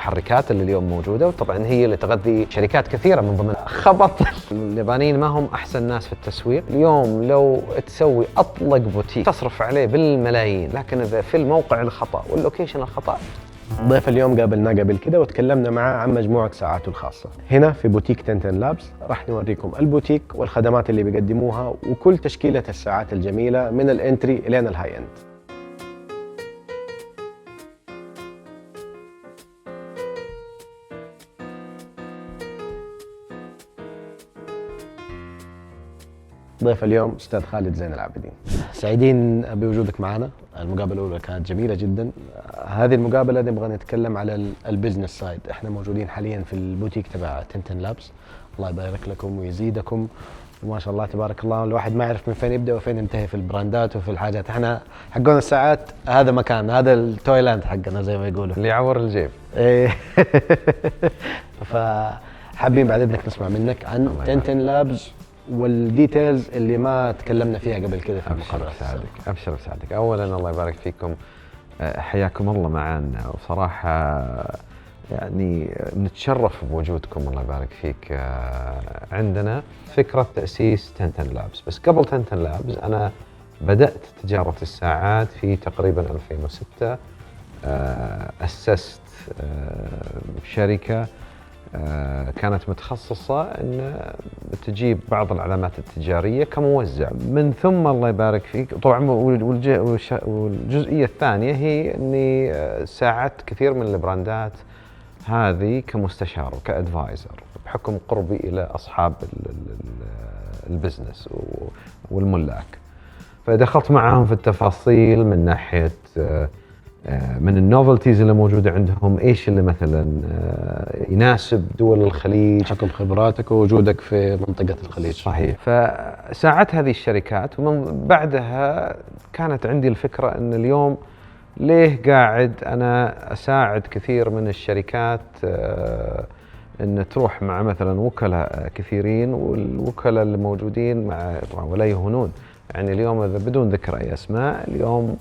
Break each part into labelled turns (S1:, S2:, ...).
S1: المحركات اللي اليوم موجودة، وطبعا هي اللي تغذي شركات كثيرة من ضمنها خبط. اليابانيين ما هم أحسن ناس في التسويق. اليوم لو تسوي أطلق بوتيك تصرف عليه بالملايين، لكن إذا في الموقع الخطأ واللوكيشن الخطأ.
S2: ضيف اليوم قابلناه قبل كده وتكلمنا معاه عن مجموعة ساعاته الخاصة. هنا في بوتيك تنتن لابس راح نوريكم البوتيك والخدمات اللي بيقدموها وكل تشكيلة الساعات الجميلة من الانتري إلين الهاي اند. ضيف اليوم أستاذ خالد زين العابدين. سعيدين بوجودك معنا. المقابلة الأولى كانت جميلة جدا. هذه المقابلة نبغى نتكلم على البزنس سايد. احنا موجودين حاليا في البوتيك تبع تنتن لابس. الله يبارك لكم ويزيدكم، وما شاء الله تبارك الله الواحد ما يعرف من فين يبدأ وفين ينتهي في البراندات وفي الحاجات. احنا حقون الساعات هذا مكان، هذا التويلاند حقنا زي ما يقولوا،
S1: اللي يعور الجيب.
S2: فحابين بعد إذنك نسمع منك عن تنتن لابس والديتيلز اللي ما تكلمنا فيها قبل كده في المقابلة.
S1: أبشر بسعدك. أولاً الله يبارك فيكم، حياكم الله معنا، وصراحة يعني نتشرف بوجودكم. الله يبارك فيك. عندنا فكرة تأسيس تنتن لابس، بس قبل تنتن لابس أنا بدأت تجارة الساعات في تقريباً 2006. أسست شركة كانت متخصصة أن تجيب بعض العلامات التجارية كموزع. من ثم الله يبارك فيك طبعا، والجزئية الثانية هي أني ساعدت كثير من البراندات هذه كمستشار وكأدفايزر بحكم قربي إلى أصحاب البزنس والملاك. فدخلت معهم في التفاصيل من ناحية من النوفلتيز اللي موجودة عندهم، إيش اللي مثلا يناسب دول الخليج،
S2: حكم خبراتك ووجودك في منطقة الخليج.
S1: صحيح. فساعدت هذه الشركات، ومن بعدها كانت عندي الفكرة أن اليوم ليه قاعد أنا أساعد كثير من الشركات أن تروح مع مثلا وكلاء كثيرين، والوكلاء اللي موجودين مع ولا يهونون. يعني اليوم إذا بدون ذكر أي أسماء، اليوم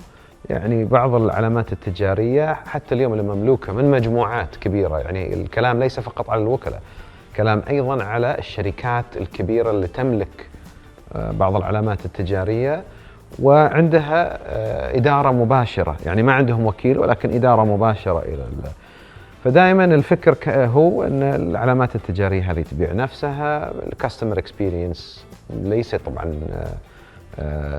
S1: يعني بعض العلامات التجارية حتى اليوم اللي مملوكة من مجموعات كبيرة، يعني الكلام ليس فقط على الوكلاء، كلام أيضا على الشركات الكبيرة اللي تملك بعض العلامات التجارية وعندها إدارة مباشرة، يعني ما عندهم وكيل ولكن إدارة مباشرة إلى فدائما الفكر هو أن العلامات التجارية هذه تبيع نفسها. الكاستمر اكسبيرينس ليس طبعا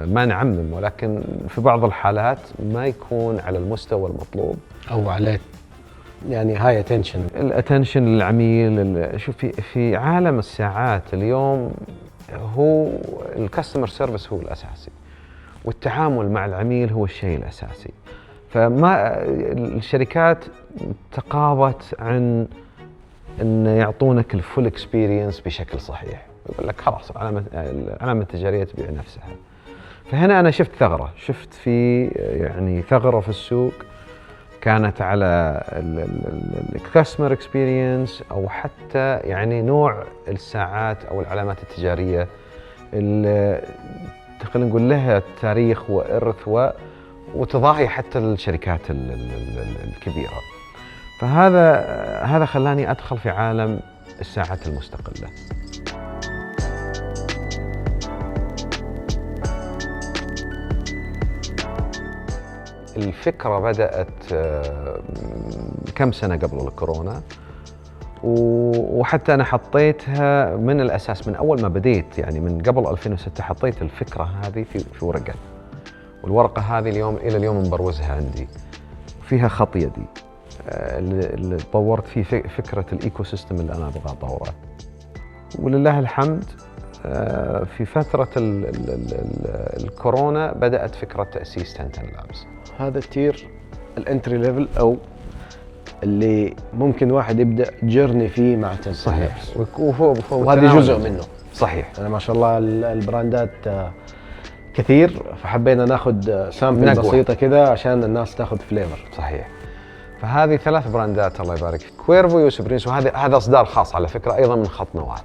S1: ما نعمم، ولكن في بعض الحالات ما يكون على المستوى المطلوب
S2: أو على يعني هاي اتنشن،
S1: الاتنشن للعميل. شوف في عالم الساعات اليوم هو الكاستمر سيرفيس هو الأساسي، والتعامل مع العميل هو الشيء الأساسي. فما الشركات تقاضت عن أن يعطونك الفول اكسبيرينس بشكل صحيح. يقول لك خلاص العلامة التجارية تبيع نفسها. فهنا أنا شفت ثغرة، شفت في يعني ثغرة في السوق كانت على الكاستمر اكسبيرينس، أو حتى يعني نوع الساعات أو العلامات التجارية اللي خلينا نقول لها تاريخ وإرث وتضاهي حتى الشركات الكبيرة. فهذا خلاني أدخل في عالم الساعات المستقلة. الفكرة بدأت كم سنة قبل الكورونا، وحتى أنا حطيتها من الأساس من أول ما بديت، يعني من قبل 2006 حطيت الفكرة هذه في ورقة، والورقة هذه اليوم إلى اليوم مبروزها عندي، فيها خط يدي اللي طورت فيه فكرة الإيكو سيستم اللي أنا أبغى أطوره. ولله الحمد في فترة الكورونا بدأت فكرة تأسيس تنتن لابس.
S2: هذا التير الانتري ليفل أو اللي ممكن واحد يبدأ جيرني فيه مع تنتن لابس، وهذا جزء منه.
S1: صحيح.
S2: أنا ما شاء الله البراندات كثير، فحبينا ناخذ سامبل بسيطة كذا عشان الناس تاخذ فليفر.
S1: صحيح. فهذه 3 براندات الله يبارك فيك، كويرفو، يوسف برينس، وهذا إصدار خاص على فكرة أيضا من خط نواة.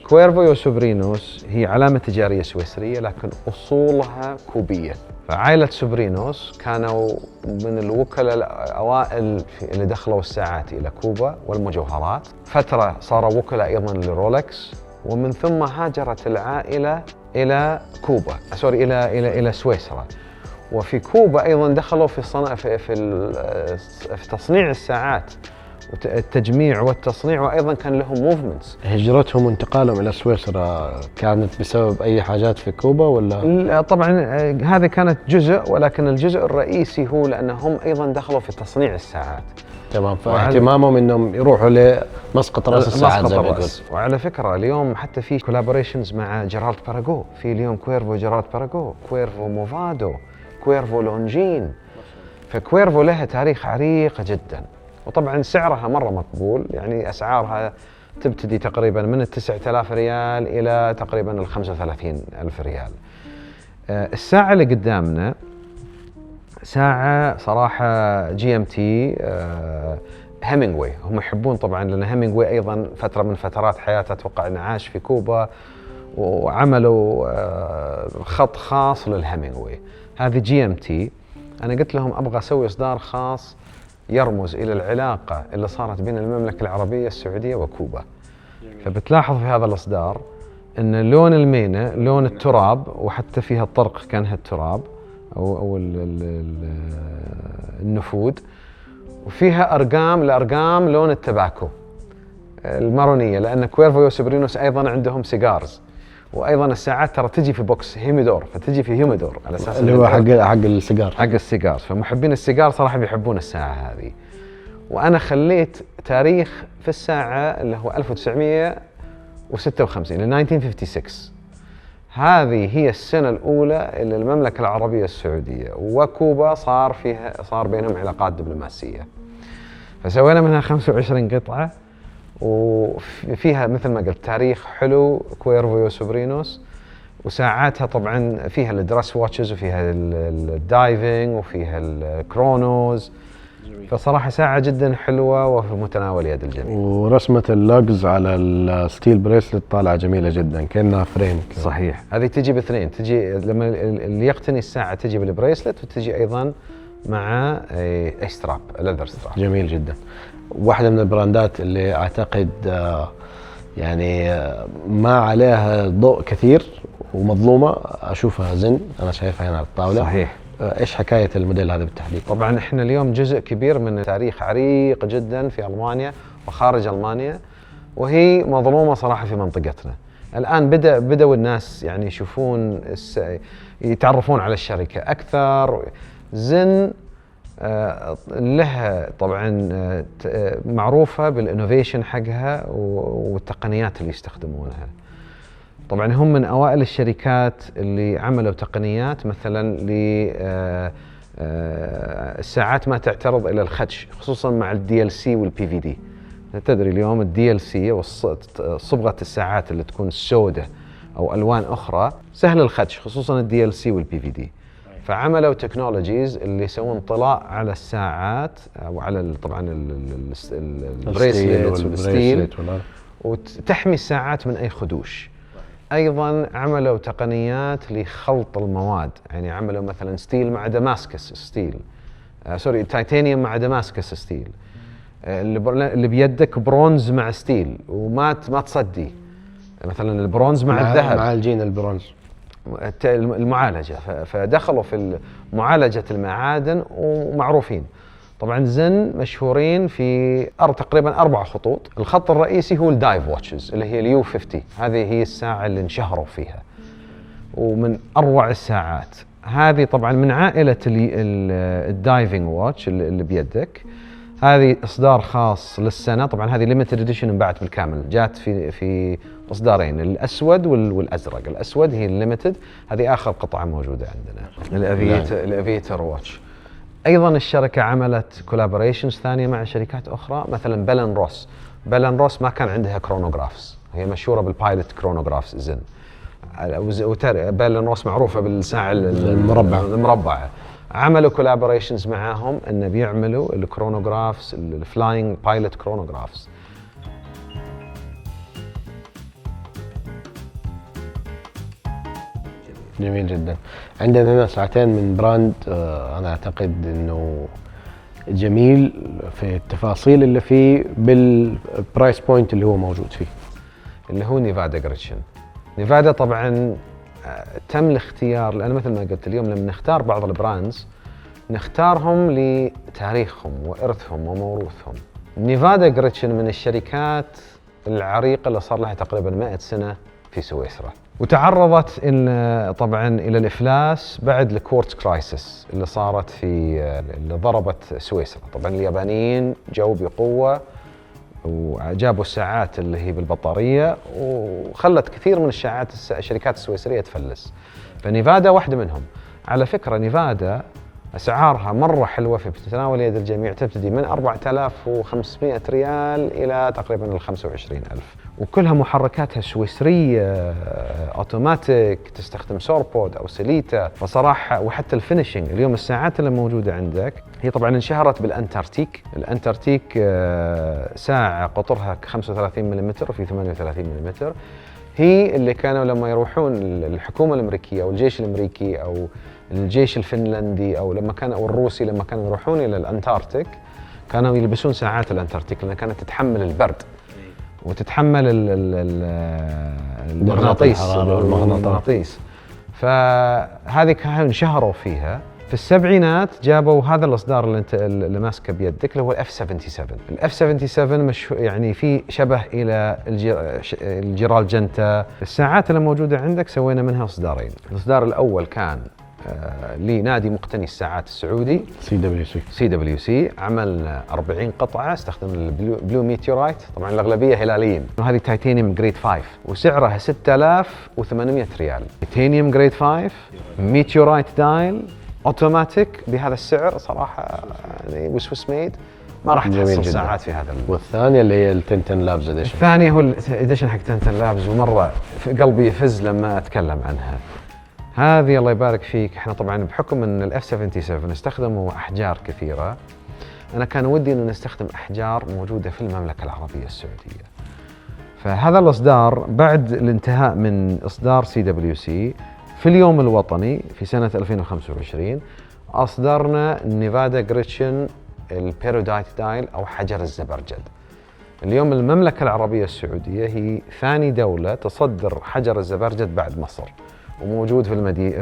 S1: كويرفو يو سوبرينوس هي علامة تجارية سويسرية لكن أصولها كوبية. فعائلة سوبرينوس كانوا من الوكلاء الأوائل اللي دخلوا الساعات إلى كوبا والمجوهرات. فترة صاروا وكلاء أيضاً لرولكس، ومن ثم هاجرت العائلة إلى كوبا، إلى سويسرا. وفي كوبا أيضاً دخلوا في تصنيع الساعات، التجميع والتصنيع، وأيضاً كان لهم موفمنتس.
S2: هجرتهم وانتقالهم إلى سويسرا كانت بسبب أي حاجات في كوبا ولا؟
S1: طبعاً هذه كانت جزء، ولكن الجزء الرئيسي هو لأنهم أيضاً دخلوا في تصنيع الساعات.
S2: تمام. فاهتمامهم انهم يروحوا لمسقط راس الساعات زي ما قلت.
S1: وعلى فكره اليوم حتى في كولابوريشنز مع جيرالد باراغو، في اليوم كويرفو جيرالد باراغو، كويرفو موفادو، كويرفو لونجين. فكويرفو لها تاريخ عريق جدا، وطبعا سعرها مره مقبول، يعني اسعارها تبتدي تقريبا من 9000 ريال الى تقريبا 35,000 ريال. الساعه اللي قدامنا ساعة صراحة GMT هيمنغواي. هم يحبون طبعاً، لأن هيمنغواي أيضاً فترة من فترات حياته أتوقع أنه عاش في كوبا، وعملوا خط خاص للهيمنغواي. هذه GMT. أنا قلت لهم أبغى أسوي إصدار خاص يرمز إلى العلاقة اللي صارت بين المملكة العربية السعودية وكوبا. فبتلاحظ في هذا الإصدار أن لون المينة لون التراب، وحتى فيها الطرق كانها التراب أو النفود، وفيها أرقام لون التباكو المارونية، لأن كويرفو يو سوبرينوس أيضاً عندهم سيجارز. وأيضاً الساعات ترى تجي في بوكس هيميدور، فتجي في هيميدور على أساس
S2: اللي هو حق السيجار.
S1: حق السيجار. فمحبين السيجار صراحة بيحبون الساعة هذه. وأنا خليت تاريخ في الساعة اللي هو 1956 ل 1956. هذه هي السنة الأولى اللي المملكة العربية السعودية وكوبا صار بينهم علاقات دبلوماسية. فسوينا منها 25 قطعة، وفيها مثل ما قلت تاريخ حلو كويرفو يو سوبرينوس، وساعاتها طبعا فيها الدرس واتشز، وفيها الدايفنج، وفيها الكرونوز. فصراحة ساعة جدا حلوة وفي متناول يد الجميع.
S2: ورسمة اللوجز على الستيل بريسلت طالعة جميلة جدا كأنها فريم.
S1: صحيح. هذه تجي باثنين، تجي لما اللي يقتني الساعة تجي بالبريسلت، وتجي أيضا مع اي ستراب، ليذر ستراب.
S2: جميل جدا. واحدة من البراندات اللي أعتقد يعني ما عليها ضوء كثير ومظلومة، أشوفها زن، أنا شايفها هنا على الطاولة.
S1: صحيح.
S2: إيش حكاية الموديل هذا بالتحديد؟
S1: طبعا إحنا اليوم جزء كبير من تاريخ عريق جدا في ألمانيا وخارج ألمانيا، وهي مظلومة صراحة في منطقتنا. الآن بدأوا الناس يعني يشوفون يتعرفون على الشركة أكثر. زن لها طبعا معروفة بالإنوفيشن حقها والتقنيات اللي يستخدمونها. طبعا هم من أوائل الشركات اللي عملوا تقنيات مثلا الساعات ما تعترض إلى الخدش، خصوصا مع الDLC والPVD. تدري اليوم الDLC وصبغة الساعات اللي تكون سوداء أو ألوان أخرى سهل الخدش، خصوصا الDLC والPVD. فعملوا تكنولوجيز اللي يسوون طلاء على الساعات وعلى طبعا البريسلت والستيل، وتحمي الساعات من أي خدوش. أيضاً عملوا تقنيات لخلط المواد، يعني عملوا مثلاً ستيل مع دماسكس ستيل، تيتانيوم مع دماسكس ستيل، اللي بيدك برونز مع ستيل وما تصدي، مثلاً البرونز مع الذهب،
S2: مع الجين البرونز،
S1: المعالجة. فدخلوا في معالجة المعادن ومعروفين. طبعا زن مشهورين في تقريبا 4 خطوط. الخط الرئيسي هو الدايف واتشز اللي هي اليو 50، هذه هي الساعة اللي انشهروا فيها ومن أروع الساعات. هذه طبعا من عائلة الدايفنج واتش اللي بيدك. هذه إصدار خاص للسنة، طبعا هذه ليميتد اديشن انباعت بالكامل، جات في إصدارين، الأسود والأزرق. الأسود هي الليميتد، هذه آخر قطعة موجودة عندنا، الأفيتر واتش. أيضاً الشركة عملت كولابوريشنز ثانية مع شركات أخرى، مثلاً بلن روس. بلن روس ما كان عندها كرونوغرافز، هي مشهورة بالبايلوت كرونوغرافز زن. بلن روس معروفة بالساعة المربعة. عملوا كولابوريشنز معاهم إن بيعملوا الكرونوغرافز، الفلاينج بايلوت كرونوغرافز.
S2: جميل جدا. عندنا هنا ساعتين من براند انا اعتقد انه جميل في التفاصيل اللي فيه بالبرايس بوينت اللي هو موجود فيه،
S1: اللي هو نيفادا جريتشن. نيفادا طبعا تم الاختيار، لأن مثل ما قلت اليوم لما نختار بعض البراندز نختارهم لتاريخهم وإرثهم وموروثهم. نيفادا جريتشن من الشركات العريقة اللي صار لها تقريبا 100 سنة في سويسرا، وتعرضت طبعا إلى الإفلاس بعد الكورتز كرايسيس اللي صارت اللي ضربت سويسرا. طبعا اليابانيين جو بقوة وجابوا الساعات اللي هي بالبطارية وخلت كثير من الشركات السويسرية تفلس، فنيفادا واحدة منهم. على فكرة نيفادا أسعارها مرة حلوة في تناول يد الجميع، تبتدي من 4500 ريال إلى تقريبا 25,000، وكلها محركاتها سويسرية أوتوماتيك، تستخدم سوربود أو سليتا. فصراحة وحتى الفينيشنج اليوم الساعات اللي موجودة عندك هي طبعا انشهرت بالأنتارتيك. الأنتارتيك ساعة قطرها 35 ملم وفي 38 ملم، هي اللي كانوا لما يروحون الحكومة الأمريكية أو الجيش الأمريكي أو الجيش الفنلندي أو الروسي لما كانوا يروحون إلى الأنتاركتيك كانوا يلبسون ساعات الأنتاركتيك لأنها كانت تتحمل البرد وتتحمل المغناطيس. فهذه كانوا انشهروا فيها. في السبعينات جابوا هذا الإصدار اللي ماسكه بيدك اللي هو الاف 77. الاف 77 يعني في شبه الى الجيرال جنتا. الساعات اللي موجوده عندك سوينا منها اصدارين. الاصدار الاول كان لنادي مقتني الساعات السعودي CWC. عملنا 40 قطعه، استخدم البلو ميتيورايت، طبعا الاغلبيه هلاليين، وهذه تيتانيوم جريد 5 وسعرها 6800 ريال. تيتانيوم جريد 5 ميتيورايت دايل اوتوماتيك بهذا السعر صراحه يعني وسويس ميد، ما راح تحصل ساعات في هذا.
S2: والثانيه اللي هي التنتن لابز اديشن.
S1: الثانيه هو الاديشن حق تنتن لابز، ومره في قلبي يفز لما اتكلم عنها. هذه الله يبارك فيك، احنا طبعا بحكم ان الاف 77 استخدموا احجار كثيره، انا كان ودي ان نستخدم احجار موجوده في المملكه العربيه السعوديه. فهذا الاصدار بعد الانتهاء من اصدار CWC في اليوم الوطني في سنة 2025 أصدرنا نيفادا جريتشن البيرودايت دايل أو حجر الزبرجد. اليوم المملكة العربية السعودية هي ثاني دولة تصدر حجر الزبرجد بعد مصر، وموجود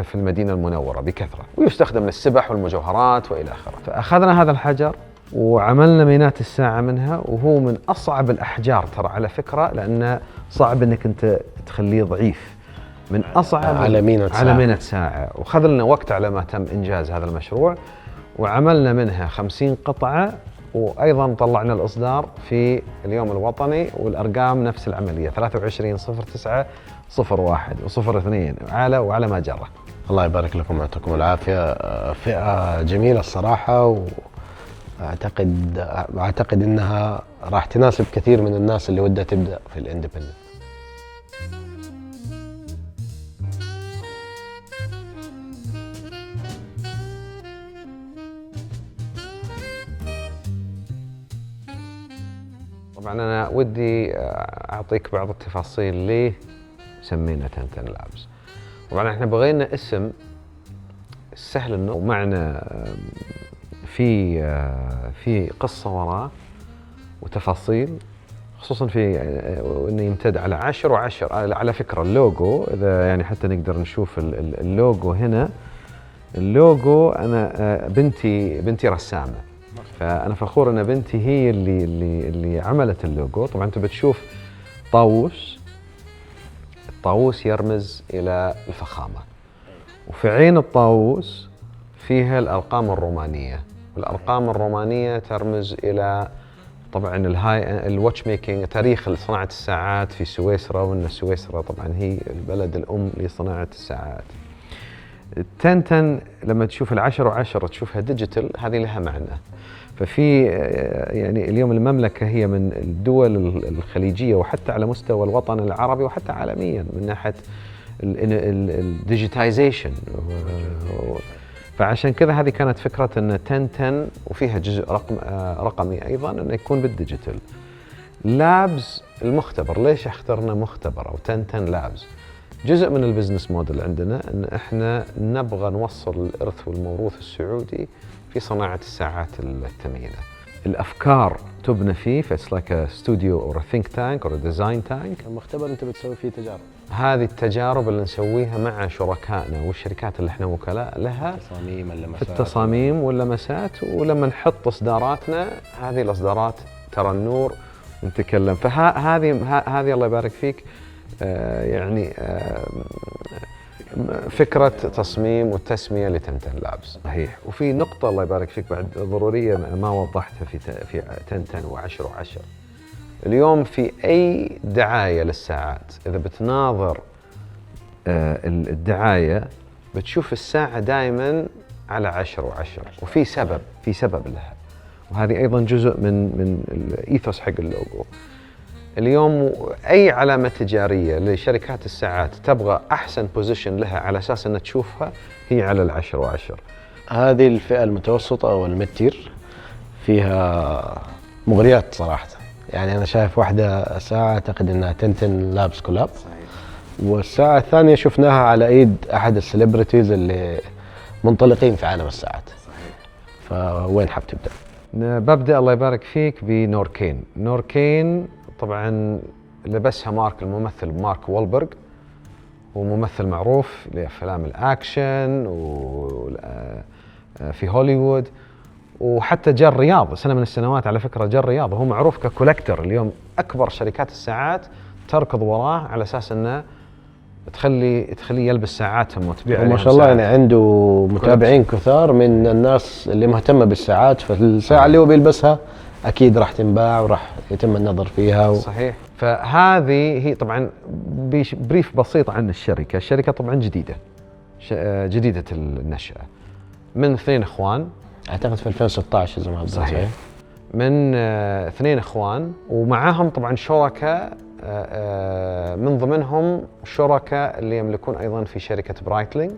S1: في المدينة المنورة بكثرة، ويستخدم للسبح والمجوهرات وإلى آخره. فأخذنا هذا الحجر وعملنا مينات الساعة منها، وهو من أصعب الأحجار ترى على فكرة، لأنه صعب أنك أنت تخليه ضعيف، من أصعب
S2: على مينة
S1: ساعة. وخذ لنا وقت على ما تم إنجاز هذا المشروع، وعملنا منها 50 قطعة، وأيضا طلعنا الإصدار في اليوم الوطني، والأرقام نفس العملية 23/09/01 و02 وعلى ما جرى.
S2: الله يبارك لكم ويعطيكم العافية. فئة جميلة الصراحة، وأعتقد أنها راح تناسب كثير من الناس اللي ودها تبدأ في الاندبندنت.
S1: طبعا أنا ودي أعطيك بعض التفاصيل ليه سمينا تنتن لابز. طبعا احنا بغينا اسم سهل انه ومعنى في قصة وراه وتفاصيل، خصوصا في انه يمتد على 10 و10. على فكرة اللوجو اذا يعني حتى نقدر نشوف اللوجو هنا، اللوجو انا بنتي رسامة، فأنا فخور أن بنتي هي اللي عملت اللوجو. طبعاً أنت بتشوف الطاووس يرمز إلى الفخامة، وفي عين الطاووس فيها الأرقام الرومانية، والأرقام الرومانية ترمز إلى طبعاً الواتش ميكينج، تاريخ صناعة الساعات في سويسرا، وأن سويسرا طبعاً هي البلد الأم لصناعة الساعات. التنتن لما تشوف 10 تشوفها ديجيتال، هذه لها معنى. ففي يعني اليوم المملكة هي من الدول الخليجية وحتى على مستوى الوطن العربي وحتى عالميا من ناحية الديجيتايزيشن، فعشان كذا هذه كانت فكرة أن تنتن وفيها جزء رقمي أيضا أنه يكون بالديجيتال. لابز المختبر، ليش اخترنا مختبر أو تنتن لابز؟ جزء من البزنس موديل عندنا ان احنا نبغى نوصل الارث والموروث السعودي في صناعه الساعات الثمينه. الافكار تبنى فيه، فاتس لايك ا ستوديو اور ثينك تانك اور ديزاين تانك.
S2: المختبر انت بتسوي فيه تجارب.
S1: هذه التجارب اللي نسويها مع شركائنا والشركات اللي احنا وكلاء لها
S2: تصاميم اللمسات،
S1: في التصاميم واللمسات، ولما نحط اصداراتنا هذه الاصدارات ترى النور نتكلم. فهذه الله يبارك فيك يعني فكرة تصميم والتسمية لتنتن لابس. صحيح. وفي نقطة الله يبارك فيك بعد ضرورية ما وضحتها في تنتن و10 و10. اليوم في أي دعاية للساعات إذا بتناظر الدعاية بتشوف الساعة دائما على 10 و10، وفي سبب لها، وهذه أيضا جزء من الإيثوس حق اللوجو. اليوم أي علامة تجارية لشركات الساعات تبغى أحسن بوزيشن لها على أساس أن تشوفها هي على 10 و10.
S2: هذه الفئة المتوسطة أو الميد-تير فيها مغريات صراحة. يعني أنا شايف واحدة ساعة أعتقد أنها تنتن لابس كولاب. صحيح. والساعة الثانية شفناها على إيد أحد السليبرتيز اللي منطلقين في عالم الساعات. صحيح. فوين حاب تبدأ؟
S1: ببدأ الله يبارك فيك بنوركين. نوركين طبعا لبسها الممثل مارك وولبرغ، وممثل معروف لأفلام الأكشن في هوليوود، وحتى جاء الرياض سنة من السنوات على فكرة. جاء الرياض وهو معروف ككولكتر. اليوم أكبر شركات الساعات تركض وراه على أساس أنه تخليه يلبس ساعاتهم وتبيع.
S2: ما شاء الله يعني عنده متابعين كثار من الناس اللي مهتمة بالساعات، فالساعة اللي هو بيلبسها أكيد راح تنباع وراح يتم النظر فيها
S1: صحيح. فهذه هي طبعا بريف بسيط عن الشركة. الشركة طبعا جديدة النشأة، من 2 إخوان
S2: أعتقد في 2016 إذا ما أبدأ.
S1: صحيح. من 2 إخوان، ومعاهم طبعا شركاء من ضمنهم شركاء اللي يملكون أيضا في شركة برايتلينج.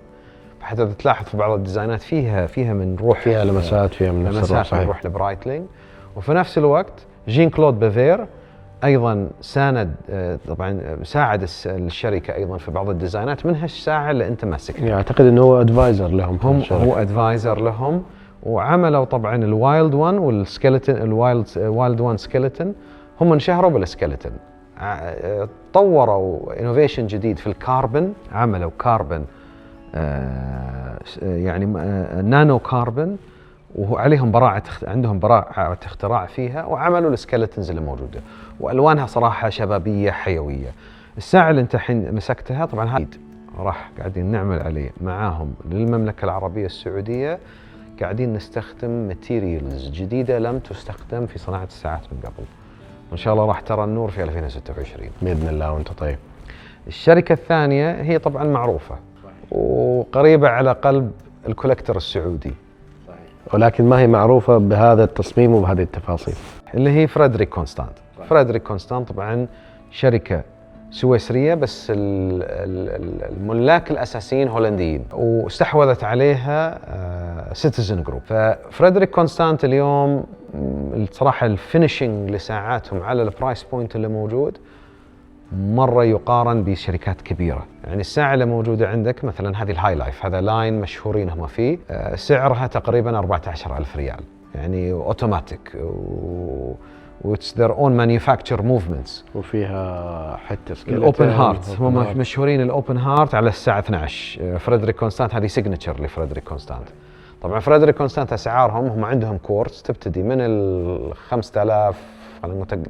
S1: حتى تلاحظ في بعض الديزاينات فيها من روح،
S2: فيها لمسات، فيها من
S1: لمسات من روح لبرايتلينج. وفي نفس الوقت جين كلود بافير ايضا طبعا ساعد الشركه ايضا في بعض الديزاينات، منها الساعه اللي انت ماسكها.
S2: يعني اعتقد انه هو ادفايزر لهم.
S1: هو ادفايزر لهم. وعملوا طبعا الوايلد 1 والسكيلتون. الوايلد 1 سكيلتون هم انشهروا بالسكيلتون. طوروا انوفيشن جديد في الكاربون، عملوا كاربون يعني نانو كاربون، وعليهم عندهم براعة اختراع فيها، وعملوا السكيلتونز اللي موجودة، وألوانها صراحة شبابية حيوية. الساعة اللي انت الحين مسكتها طبعا هذه راح قاعدين نعمل عليه معاهم للمملكة العربية السعودية. قاعدين نستخدم ماتيريالز جديدة لم تستخدم في صناعة الساعات من قبل، وإن شاء الله راح ترى النور في 2026
S2: بإذن الله. وانت طيب.
S1: الشركة الثانية هي طبعا معروفة وقريبة على قلب الكولكتر السعودي،
S2: ولكن ما هي معروفة بهذا التصميم وبهذه التفاصيل،
S1: اللي هي فريدريك كونستانت. فريدريك كونستانت طبعا شركة سويسرية، بس الملاك الأساسيين هولنديين، واستحوذت عليها سيتيزن جروب. ففريدريك كونستانت اليوم الصراحة الفينيشنج لساعاتهم على البرايس بوينت اللي موجود مرة يقارن بشركات كبيرة. يعني الساعة اللي موجودة عندك مثلا هذه الهاي لايف، هذا لاين مشهورين هم فيه، سعرها تقريبا 14,000 ريال، يعني اوتوماتيك واتس ذير اون مانيفاكتشر موفمنتس.
S2: وفيها حتى
S1: الاوبن هارت، هم مشهورين الاوبن هارت على الساعة 12. فريدريك كونستانت هذه سيجنتشر لفريدريك كونستانت. طبعا فريدريك كونستانت اسعارهم هم عندهم كورس تبتدي من ال 5000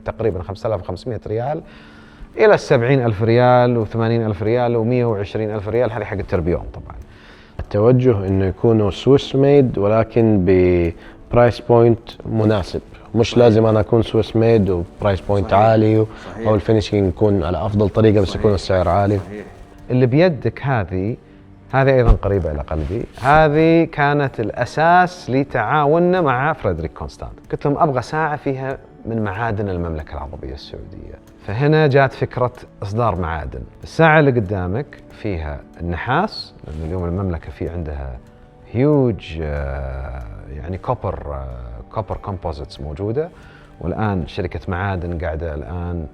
S1: تقريبا 5500 ريال إلى 70,000 ريال و80,000 ريال و120,000 ريال، هذه حق التربيون. طبعا
S2: التوجه إنه يكونوا سويس ميد ولكن ببرايس بوينت مناسب، مش لازم أنا أكون سويس ميد وبرايس بوينت عالي أو الفينيشينج يكون على أفضل طريقة بس يكون السعر عالي.
S1: اللي بيدك هذه أيضا قريبة إلى قلبي. هذه كانت الأساس لتعاوننا مع فريدريك كونستانت. قلت لهم أبغى ساعة فيها من معادن المملكة العربية السعودية، فهنا جات فكرة إصدار معادن. الساعة اللي قدامك فيها النحاس، لأن اليوم المملكة في عندها هيوج يعني كوبر كومبوزيتس موجودة، والآن شركة معادن قاعدة الآن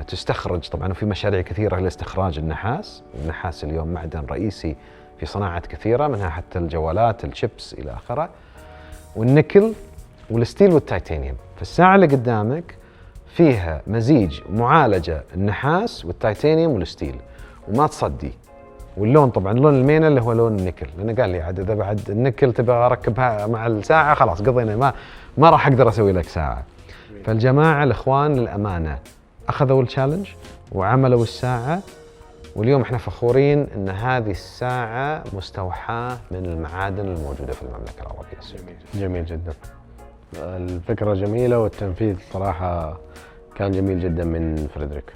S1: تستخرج طبعا، وفي مشاريع كثيرة لاستخراج النحاس. النحاس اليوم معدن رئيسي في صناعات كثيرة، منها حتى الجوالات، الشيبس إلى آخره، والنيكل والستيل والتيتانيوم. فالساعة اللي قدامك فيها مزيج معالجة النحاس والتيتانيوم والستيل وما تصدي. واللون طبعا لون المينا اللي هو لون النيكل، لأنه قال لي عاد إذا بعد النيكل تبغى أركبها مع الساعة خلاص قضينا، ما راح أقدر أسوي لك ساعة. فالجماعة الإخوان للأمانة أخذوا التشالنج وعملوا الساعة، واليوم احنا فخورين ان هذه الساعة مستوحاة من المعادن الموجودة في المملكة العربية السعودية.
S2: جميل جدا، الفكرة جميلة والتنفيذ صراحة كان جميل جدا من فريدريك.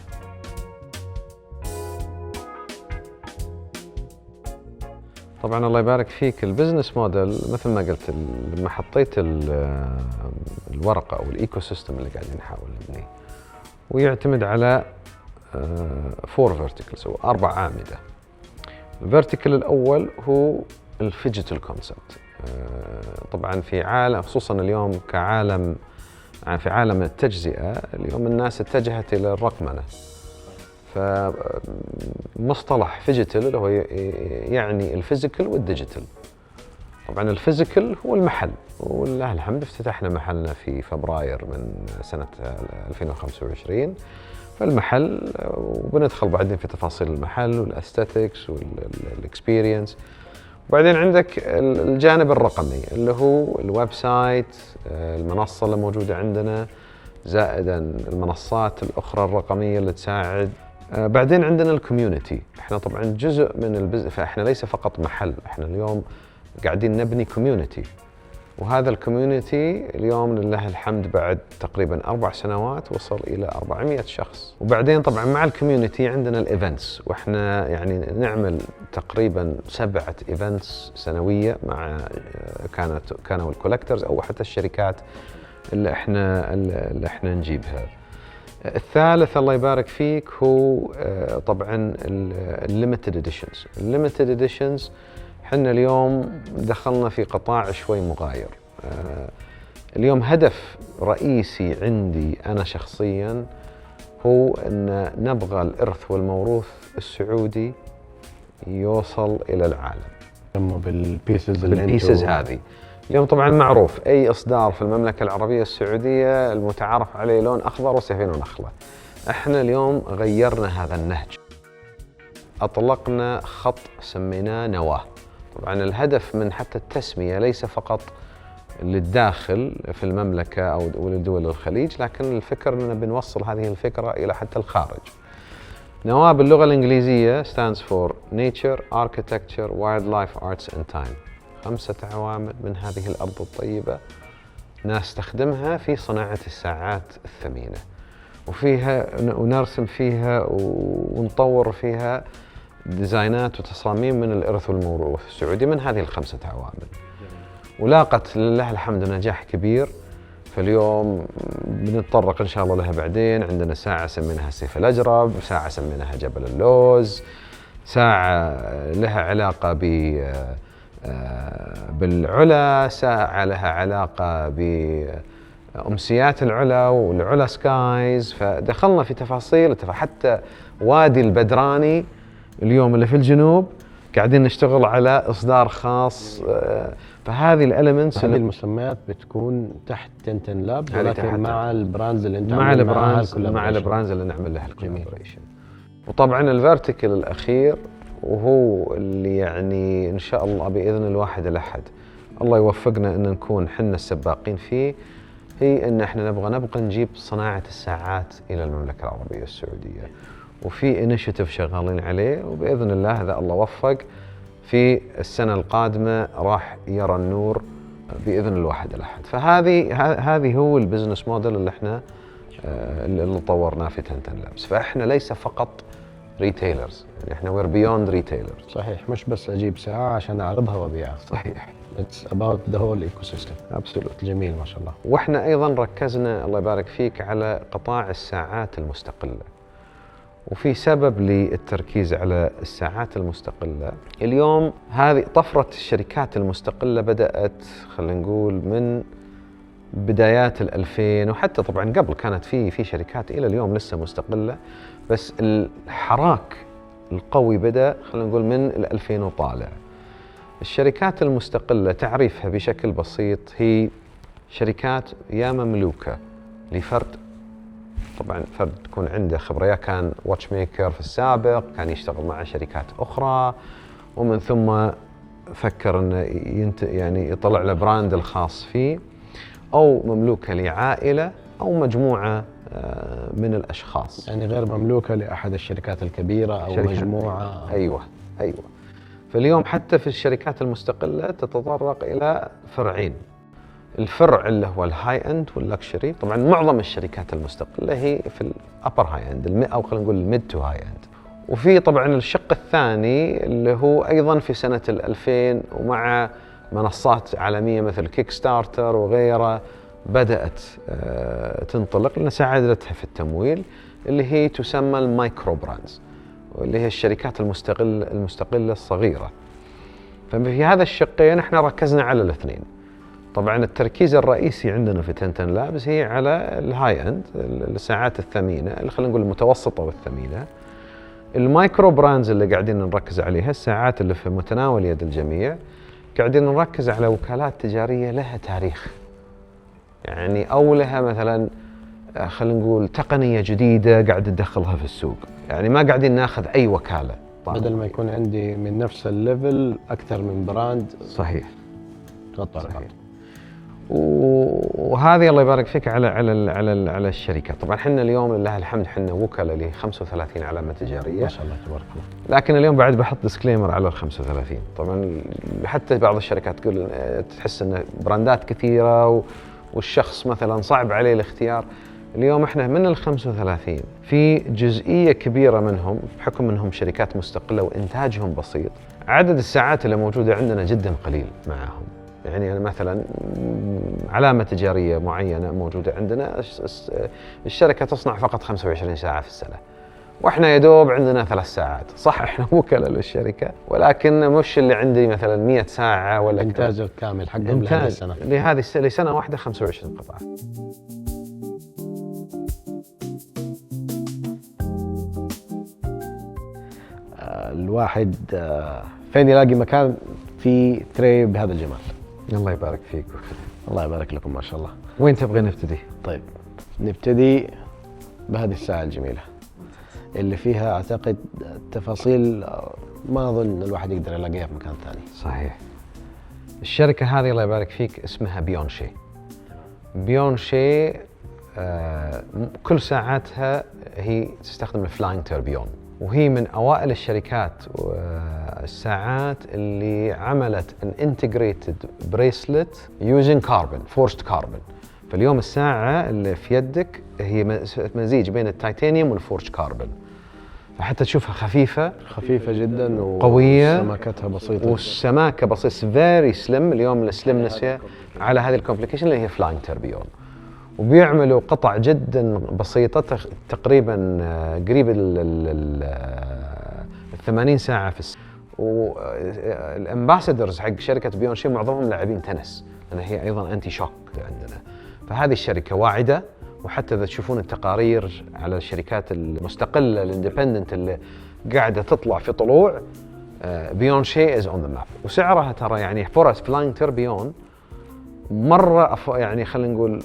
S1: طبعا الله يبارك فيك، البزنس موديل مثل ما قلت لما حطيت الورقة او الايكو سيستم اللي قاعدين نحاول نبنيه، ويعتمد على 4 فيرتيكلز او 4 أعمدة. الفيرتيكل الأول هو الفيجيتال كونسبت. طبعا في عالم، خصوصا اليوم كعالم، في عالم التجزئة اليوم الناس اتجهت إلى الرقمنة. فمصطلح فيجيتال اللي هو يعني الفيزيكال والديجيتال. طبعا الفيزيكال هو المحل، ولله الحمد افتتحنا محلنا في فبراير من سنة 2025. فالمحل، وبندخل بعدين في تفاصيل المحل والاستاتيكس والاكسبيرينس. وبعدين عندك الجانب الرقمي اللي هو الويب سايت، المنصة اللي موجودة عندنا، زائدا المنصات الأخرى الرقمية اللي تساعد. بعدين عندنا الكوميونتي. احنا طبعا جزء من البزنس، فاحنا ليس فقط محل، احنا اليوم قاعدين نبني كوميونتي. وهذا الكوميونتي اليوم لله الحمد بعد تقريبا 4 سنوات وصل إلى 400 شخص. وبعدين طبعا مع الكوميونتي عندنا الايفنتس، واحنا يعني نعمل تقريبا 7 ايفنتس سنوية مع كانوا الكولكترز او حتى الشركات اللي احنا نجيبها. الثالث الله يبارك فيك هو طبعا الليمتد اديشنز. الليمتد اديشنز حنا اليوم دخلنا في قطاع شوي مغاير. اليوم هدف رئيسي عندي أنا شخصياً هو أن نبغى الإرث والموروث السعودي يوصل إلى العالم. بالبيسز هذه. اليوم طبعاً معروف أي إصدار في المملكة العربية السعودية المتعارف عليه لون أخضر وسيفين ونخلة. إحنا اليوم غيرنا هذا النهج، أطلقنا خط سميناه نواة. طبعاً الهدف من حتى التسمية ليس فقط للداخل في المملكة أو لدول الخليج، لكن الفكرة أننا بنوصل هذه الفكرة إلى حتى الخارج. نواة باللغة الإنجليزية stands for Nature, Architecture, Wildlife, Arts and Time. 5 عوامل من هذه الأرض الطيبة نستخدمها في صناعة الساعات الثمينة، وفيها ونرسم فيها ونطور فيها ديزاينات وتصاميم من الإرث والموروث السعودي من هذه ال5 عوامل. ولاقت لله الحمد نجاح كبير. فاليوم بنتطرق إن شاء الله لها بعدين. عندنا ساعة سميناها السيف الأجرب، ساعة سميناها جبل اللوز، ساعة لها علاقة بالعلا، ساعة لها علاقة بأمسيات العلا والعلا سكايز. فدخلنا في تفاصيل حتى وادي البدراني اليوم اللي في الجنوب قاعدين نشتغل على إصدار خاص. فهذه الاليمنتس،
S2: هذه المسميات بتكون تحت تنتن لاب، ولكن مع البراندز اللي انت
S1: مع البراندز اللي نعمل لها الكولابوريشن. وطبعا الفيرتيكال الاخير وهو اللي يعني ان شاء الله باذن الواحد الاحد الله يوفقنا ان نكون حنا السباقين فيه، هي ان احنا نبغى نجيب صناعة الساعات الى المملكة العربية السعودية. وفي انيشيتيف شغالين عليه، وباذن الله اذا الله وفق في السنة القادمة راح يرى النور بإذن الواحد الأحد. فهذه هو البزنس موديل اللي احنا اللي طورناه في تنتن لابس. فاحنا ليس فقط ريتيلرز، يعني احنا وير بيوند ريتيلرز.
S2: صحيح، مش بس اجيب ساعة عشان اعرضها وابيعها.
S1: صحيح.
S2: It's about the whole ecosystem.
S1: Absolutely.
S2: جميل ما شاء الله.
S1: واحنا ايضا ركزنا الله يبارك فيك على قطاع الساعات المستقلة. وفي سبب للتركيز على الساعات المستقلة. اليوم هذه طفرة الشركات المستقلة بدأت خلينا نقول من بدايات 2000 وحتى طبعا قبل كانت في شركات الى اليوم لسه مستقله، بس الحراك القوي بدا خلينا نقول من 2000 وطالع. الشركات المستقله تعريفها بشكل بسيط هي شركات يا مملوكه لفرد، طبعا فرد تكون عنده خبره، يا كان واتش ميكر في السابق كان يشتغل مع شركات اخرى ومن ثم فكر انه يعني يطلع له براند الخاص فيه، او مملوكه لعائله او مجموعه من الاشخاص،
S2: يعني غير مملوكه لاحد الشركات الكبيره او مجموعه.
S1: ايوه. فاليوم حتى في الشركات المستقله تتطرق الى فرعين، الفرع اللي هو الهاي اند واللكشري. طبعا معظم الشركات المستقله هي في الابر هاي اند او خلينا نقول الميد تو هاي اند. وفي طبعا الشق الثاني اللي هو ايضا في سنه 2000 ومع منصات عالميه مثل كيك ستارتر وغيرها بدات تنطلق لان ساعدتها في التمويل، اللي هي تسمى المايكرو براندز، واللي هي الشركات المستقله الصغيره. ففي هذا الشقين احنا ركزنا على الاثنين. طبعا التركيز الرئيسي عندنا في تنتن لابس هي على الهاي اند، الساعات الثمينه اللي خلينا نقول المتوسطه والثمينه. المايكرو براندز اللي قاعدين نركز عليها، الساعات اللي في متناول يد الجميع، قاعدين نركز على وكالات تجاريه لها تاريخ، يعني او لها مثلا خلينا نقول تقنيه جديده قاعد تدخلها في السوق، يعني ما قاعدين ناخذ اي وكاله.
S2: بدل ما يكون عندي من نفس الليفل اكثر من براند.
S1: صحيح.
S2: صحيح.
S1: وهذه الله يبارك فيك على الشركات. طبعا احنا اليوم لله الحمد احنا وكلاء ل 35 علامه تجاريه
S2: ما شاء الله تبارك الله.
S1: لكن اليوم بعد بحط ديسكليمر على ال 35. طبعا حتى بعض الشركات تقول تحس ان براندات كثيره والشخص مثلا صعب عليه الاختيار. اليوم احنا من ال 35 في جزئيه كبيره منهم بحكم انهم شركات مستقله وانتاجهم بسيط، عدد الساعات اللي موجوده عندنا جدا قليل معهم. يعني أنا مثلا علامة تجارية معينة موجودة عندنا، الشركة تصنع فقط 25 ساعة في السنة، واحنا يدوب عندنا 3 ساعات. صح احنا وكلاء للشركة، ولكن مش اللي عندي مثلا 100 ساعة ولا
S2: إنتاج كامل حقهم لهذه السنة.
S1: لسنة واحدة 25 قطعة.
S2: الواحد فين يلاقي مكان في تري بهذا الجمال؟
S1: الله يبارك فيك.
S2: الله يبارك لكم ما شاء الله.
S1: وين تبغي نبتدي؟
S2: طيب نبتدي بهذه الساعة الجميلة اللي فيها أعتقد تفاصيل ما أظن الواحد يقدر يلاقيها في مكان ثاني.
S1: صحيح. الشركة هذه الله يبارك فيك اسمها بيونشي. بيونشي كل ساعاتها هي تستخدم الفلاينج تربيون، وهي من أوائل الشركات الساعات اللي عملت an integrated bracelet using carbon, forged carbon. فاليوم الساعة اللي في يدك هي مزيج بين التيتانيوم والفورج كاربون، فحتى تشوفها خفيفة
S2: جدا
S1: وقوية
S2: وسماكتها بسيطة
S1: والسماكة بسيطة فيري سليم. اليوم السلمنس على هذه الكومبليكيشن اللي هي فلاينج تربيون، وبيعملوا قطع جدا بسيطة تقريبا قريب ال 80 ساعة في السنة. والامباسادرز حق شركة بيونشي معظمهم لاعبين تنس، لأن هي أيضا أنتي شوك عندنا. فهذه الشركة واعدة، وحتى إذا تشوفون التقارير على الشركات المستقلة الاندبندنت اللي قاعدة تطلع في طلوع، بيونشي از اون ذا ماب. وسعرها ترى يعني فورس فلاينج تربيون مرة يعني خلينا نقول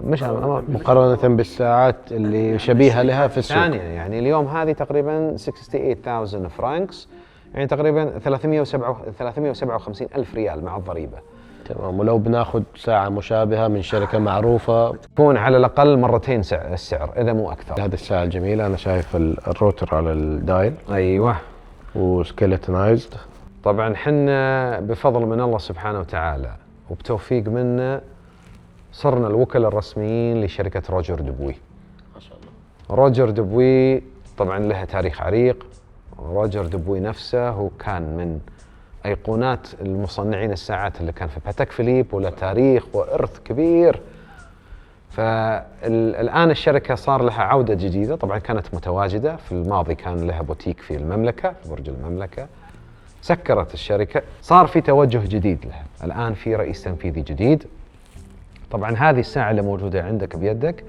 S1: مش
S2: مقارنة بالساعات اللي شبيهة لها في السوق
S1: ثانية. يعني اليوم هذه تقريبا 68,000 فرانكس، يعني تقريبا 357 ألف ريال مع الضريبة.
S2: تمام. ولو بناخذ ساعة مشابهة من شركة معروفة
S1: تكون على الأقل مرتين السعر إذا مو أكثر.
S2: هذه الساعة الجميلة أنا شايف الروتر على الدايل.
S1: أيوة.
S2: وسكيلتنايزد.
S1: طبعا حنا بفضل من الله سبحانه وتعالى وبتوفيق منه صرنا الوكلاء الرسميين لشركة روجر دبوي.
S2: ما شاء الله.
S1: روجر دبوي طبعا لها تاريخ عريق. روجر دبوي نفسه هو كان من أيقونات المصنعين الساعات اللي كان في باتيك فيليب، وله تاريخ وإرث كبير. فالآن الشركة صار لها عودة جديدة. طبعا كانت متواجدة في الماضي، كان لها بوتيك في المملكة في برج المملكة، سكرت الشركة، صار في توجه جديد لها. الآن في رئيس تنفيذي جديد طبعا هذه الساعة اللي موجودة عندك بيدك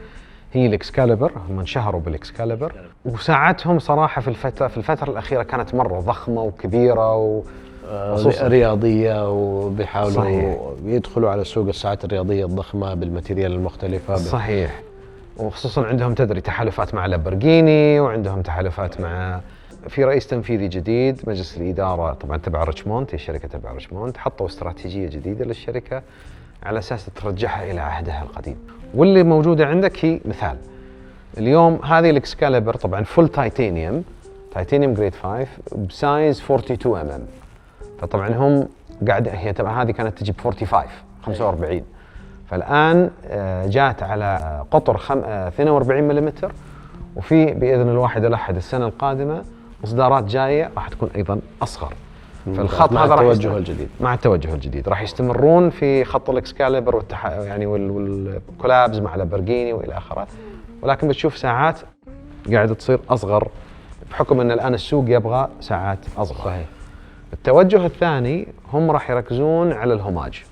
S1: هي الإكسكاليبر، هم انشهروا بالإكسكاليبر، وساعتهم صراحة في الفترة الأخيرة كانت مرة ضخمة وكبيرة
S2: رياضية، وبيحاولوا
S1: صحيح.
S2: يدخلوا على سوق الساعات الرياضية الضخمة بالماتيريال المختلفة.
S1: صحيح. وخصوصا عندهم تدري تحالفات مع لامبورغيني، وعندهم تحالفات مع في رئيس تنفيذي جديد مجلس الإدارة طبعا تبع ريتشموند، هي الشركة تبع ريتشموند، حطوا استراتيجية جديدة للشركة على أساس ترجعها إلى عهدها القديم. واللي موجودة عندك هي مثال اليوم هذه الإكسكاليبر طبعا فول تايتانيوم جريد 5 بسايز 42 فطبعا هم هي طبعا هذه كانت تجي ب 45 فالآن جات على قطر 42 ملم، وفي بإذن الواحد الأحد السنة القادمة إصدارات جاية راح تكون أيضا أصغر.
S2: فالخط هذا مع التوجه الجديد
S1: راح يستمرون في خط الإكسكاليبر يعني والكولابز مع لامبورغيني والى اخره، ولكن بتشوف ساعات قاعده تصير اصغر بحكم ان الان السوق يبغى ساعات اصغر.
S2: صحيح.
S1: التوجه الثاني هم راح يركزون على الهوماج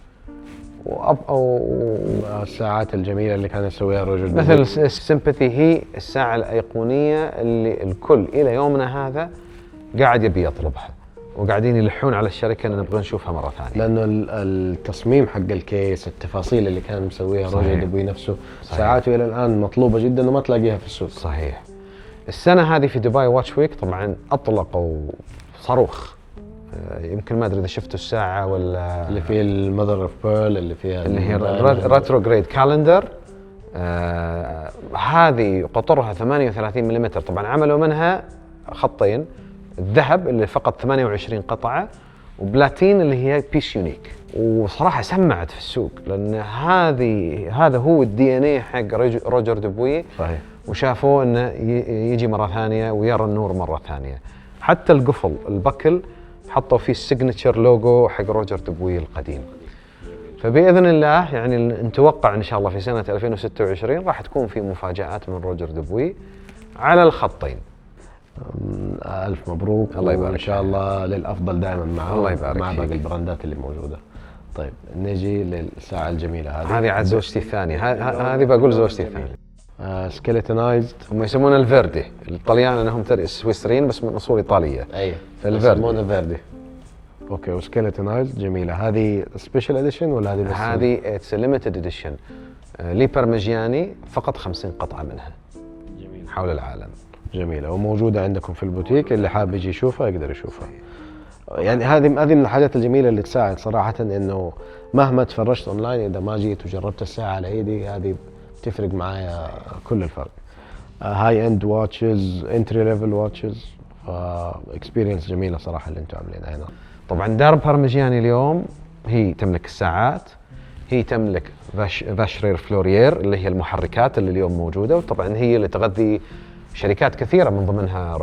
S2: الساعات الجميله اللي كان يسويها روجر
S1: مثل السيمباثي، هي الساعه الايقونيه اللي الكل الى يومنا هذا قاعد يبي يطلبها، وقاعدين يلحون على الشركه ان نبغى نشوفها مره ثانيه،
S2: لانه التصميم حق الكيس، التفاصيل اللي كان مسويها روجر دبوي نفسه، ساعاته الى الان مطلوبه جدا وما تلاقيها في السوق.
S1: صحيح. السنه هذه في دبي واتش ويك طبعا اطلقوا صاروخ، يمكن ما ادري اذا شفتوا الساعه ولا
S2: اللي فيه المذر اوف بيرل، اللي فيها
S1: اللي هي ريتروجريد كالندر. هذه قطرها 38 ملم، طبعا عملوا منها خطين، الذهب اللي فقط 28 قطعة، وبلاتين اللي هي بيس يونيك، وصراحة سمعت في السوق لأن هذا هو الدي ان اي حق روجر دبوي.
S2: صحيح.
S1: وشافوه انه يجي مرة ثانية ويرى النور مرة ثانية. حتى القفل البكل حطوا فيه السيجنتشر لوجو حق روجر دبوي القديم. فبإذن الله يعني نتوقع إن شاء الله في سنة 2026 راح تكون في مفاجآت من روجر دبوي على الخطين.
S2: ألف مبروك،
S1: الله يبارك،
S2: وإن شاء الله للأفضل دائما معه،
S1: الله يبارك
S2: مع
S1: فيك.
S2: باقي البراندات اللي موجودة. طيب نجي للساعة الجميلة
S1: هذه عاد زوجتي الثانية، هذه بقول زوجتي الثانية.
S2: سكيلتنايزد،
S1: هم يسمونه الفيردي، الطليان انهم سويسريين بس من اصول ايطاليه.
S2: ايوه
S1: يسمونه
S2: فيردي. اوكي. وسكيلتنايزد جميله، هذه سبيشال اديشن ولا هذه بس؟
S1: هذه اتس ليميتد اديشن لي بارميجياني، فقط 50 قطعه منها. جميل. حول العالم.
S2: جميله، وموجوده عندكم في البوتيك، اللي حاب يجي يشوفها يقدر يشوفها. يعني هذه من الحاجات الجميله اللي تساعد صراحه، انه مهما تفرجت اونلاين اذا ما جيت وجربت الساعه على ايدي هذه تفرق معايا كل الفرق. هاي اند واتشز، انتري ليفل واتشز، اكسبيرينس جميله صراحه اللي انتم عاملينها هنا.
S1: طبعا دار بارميجياني اليوم هي تملك الساعات، هي تملك فاشرير فلوريير اللي هي المحركات اللي اليوم موجوده، وطبعا هي اللي تغذي شركات كثيره من ضمنها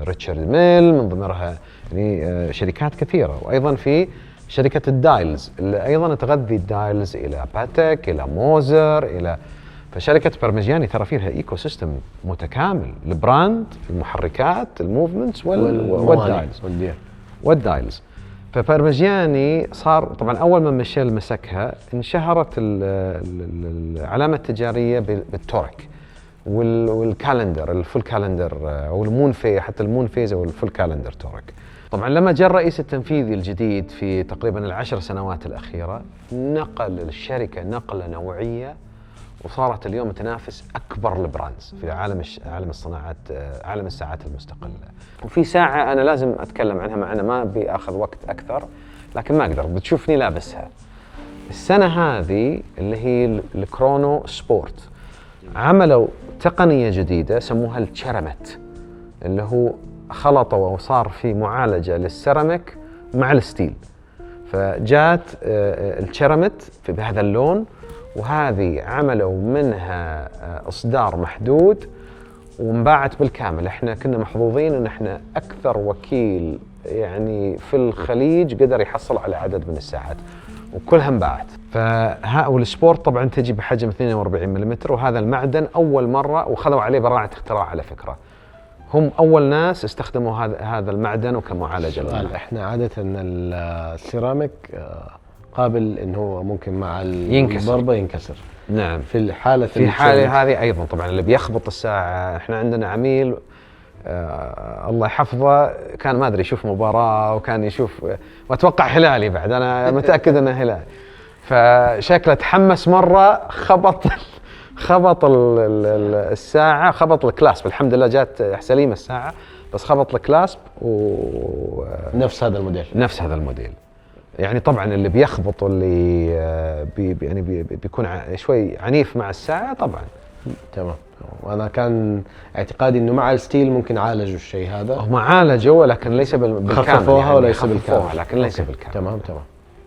S1: ريتشارد ميل، من ضمنها يعني شركات كثيره، وايضا في شركة الدايلز اللي أيضاً تغذي الدايلز إلى باتك، إلى موزر، إلى فشركة بارميجياني ترى فيها إيكو سيستم متكامل، البراند، المحركات، الموفمنتس والدايلز. فبارميجياني صار طبعاً أول ما ميشيل مسكها انشهرت العلامة التجارية بالتورك والكالندر، الفول كالندر أو المون في، حتى المون فيز أو الفول كالندر تورك. طبعا لما جاء الرئيس التنفيذي الجديد في تقريبا ال10 سنوات الأخيرة نقل الشركة نقلة نوعية، وصارت اليوم تنافس أكبر البراندز في عالم الصناعات، عالم الساعات المستقلة. وفي ساعة أنا لازم أتكلم عنها، مع أنه ما بيأخذ وقت أكثر لكن ما أقدر، بتشوفني لابسها. السنة هذه اللي هي الكرونو سبورت، عملوا تقنية جديدة سموها التشرمت، اللي هو خلطوا وصار في معالجة للسيراميك مع الستيل، فجات التشرمت بهذا اللون، وهذه عملوا منها إصدار محدود وانباعت بالكامل. احنا كنا محظوظين ان احنا اكثر وكيل يعني في الخليج قدر يحصل على عدد من الساعات وكلها انباعت. والسبورت طبعا تجي بحجم 42 ملم، وهذا المعدن اول مرة وخذوا عليه براعة اختراع على فكرة، هم أول ناس استخدموا هذا المعدن وكمعالجة.
S2: احنا عادة السيراميك مقابل إنه هو ممكن مع
S1: ينكسر.
S2: الضربة ينكسر.
S1: نعم.
S2: في الحالة
S1: هذه أيضا طبعا اللي بيخبط الساعة، إحنا عندنا عميل الله يحفظه كان ما أدري يشوف مباراة وكان يشوف، وأتوقع هلالي بعد، أنا متأكد أنه هلالي، فشكله تحمس مرة خبط الساعة، خبط الكلاسب، الحمد لله جات سليمة الساعة، بس خبط الكلاسب
S2: نفس هذا الموديل.
S1: يعني طبعا اللي بيخبط واللي يعني بيكون شوي عنيف مع الساعة طبعا.
S2: تمام. وانا كان اعتقادي انه مع الستيل ممكن عالجوا الشيء هذا.
S1: هم عالجوا لكن ليس بالكامل،
S2: خففوها يعني وليس بالكامل،
S1: لكن ليس بالكامل.
S2: تمام.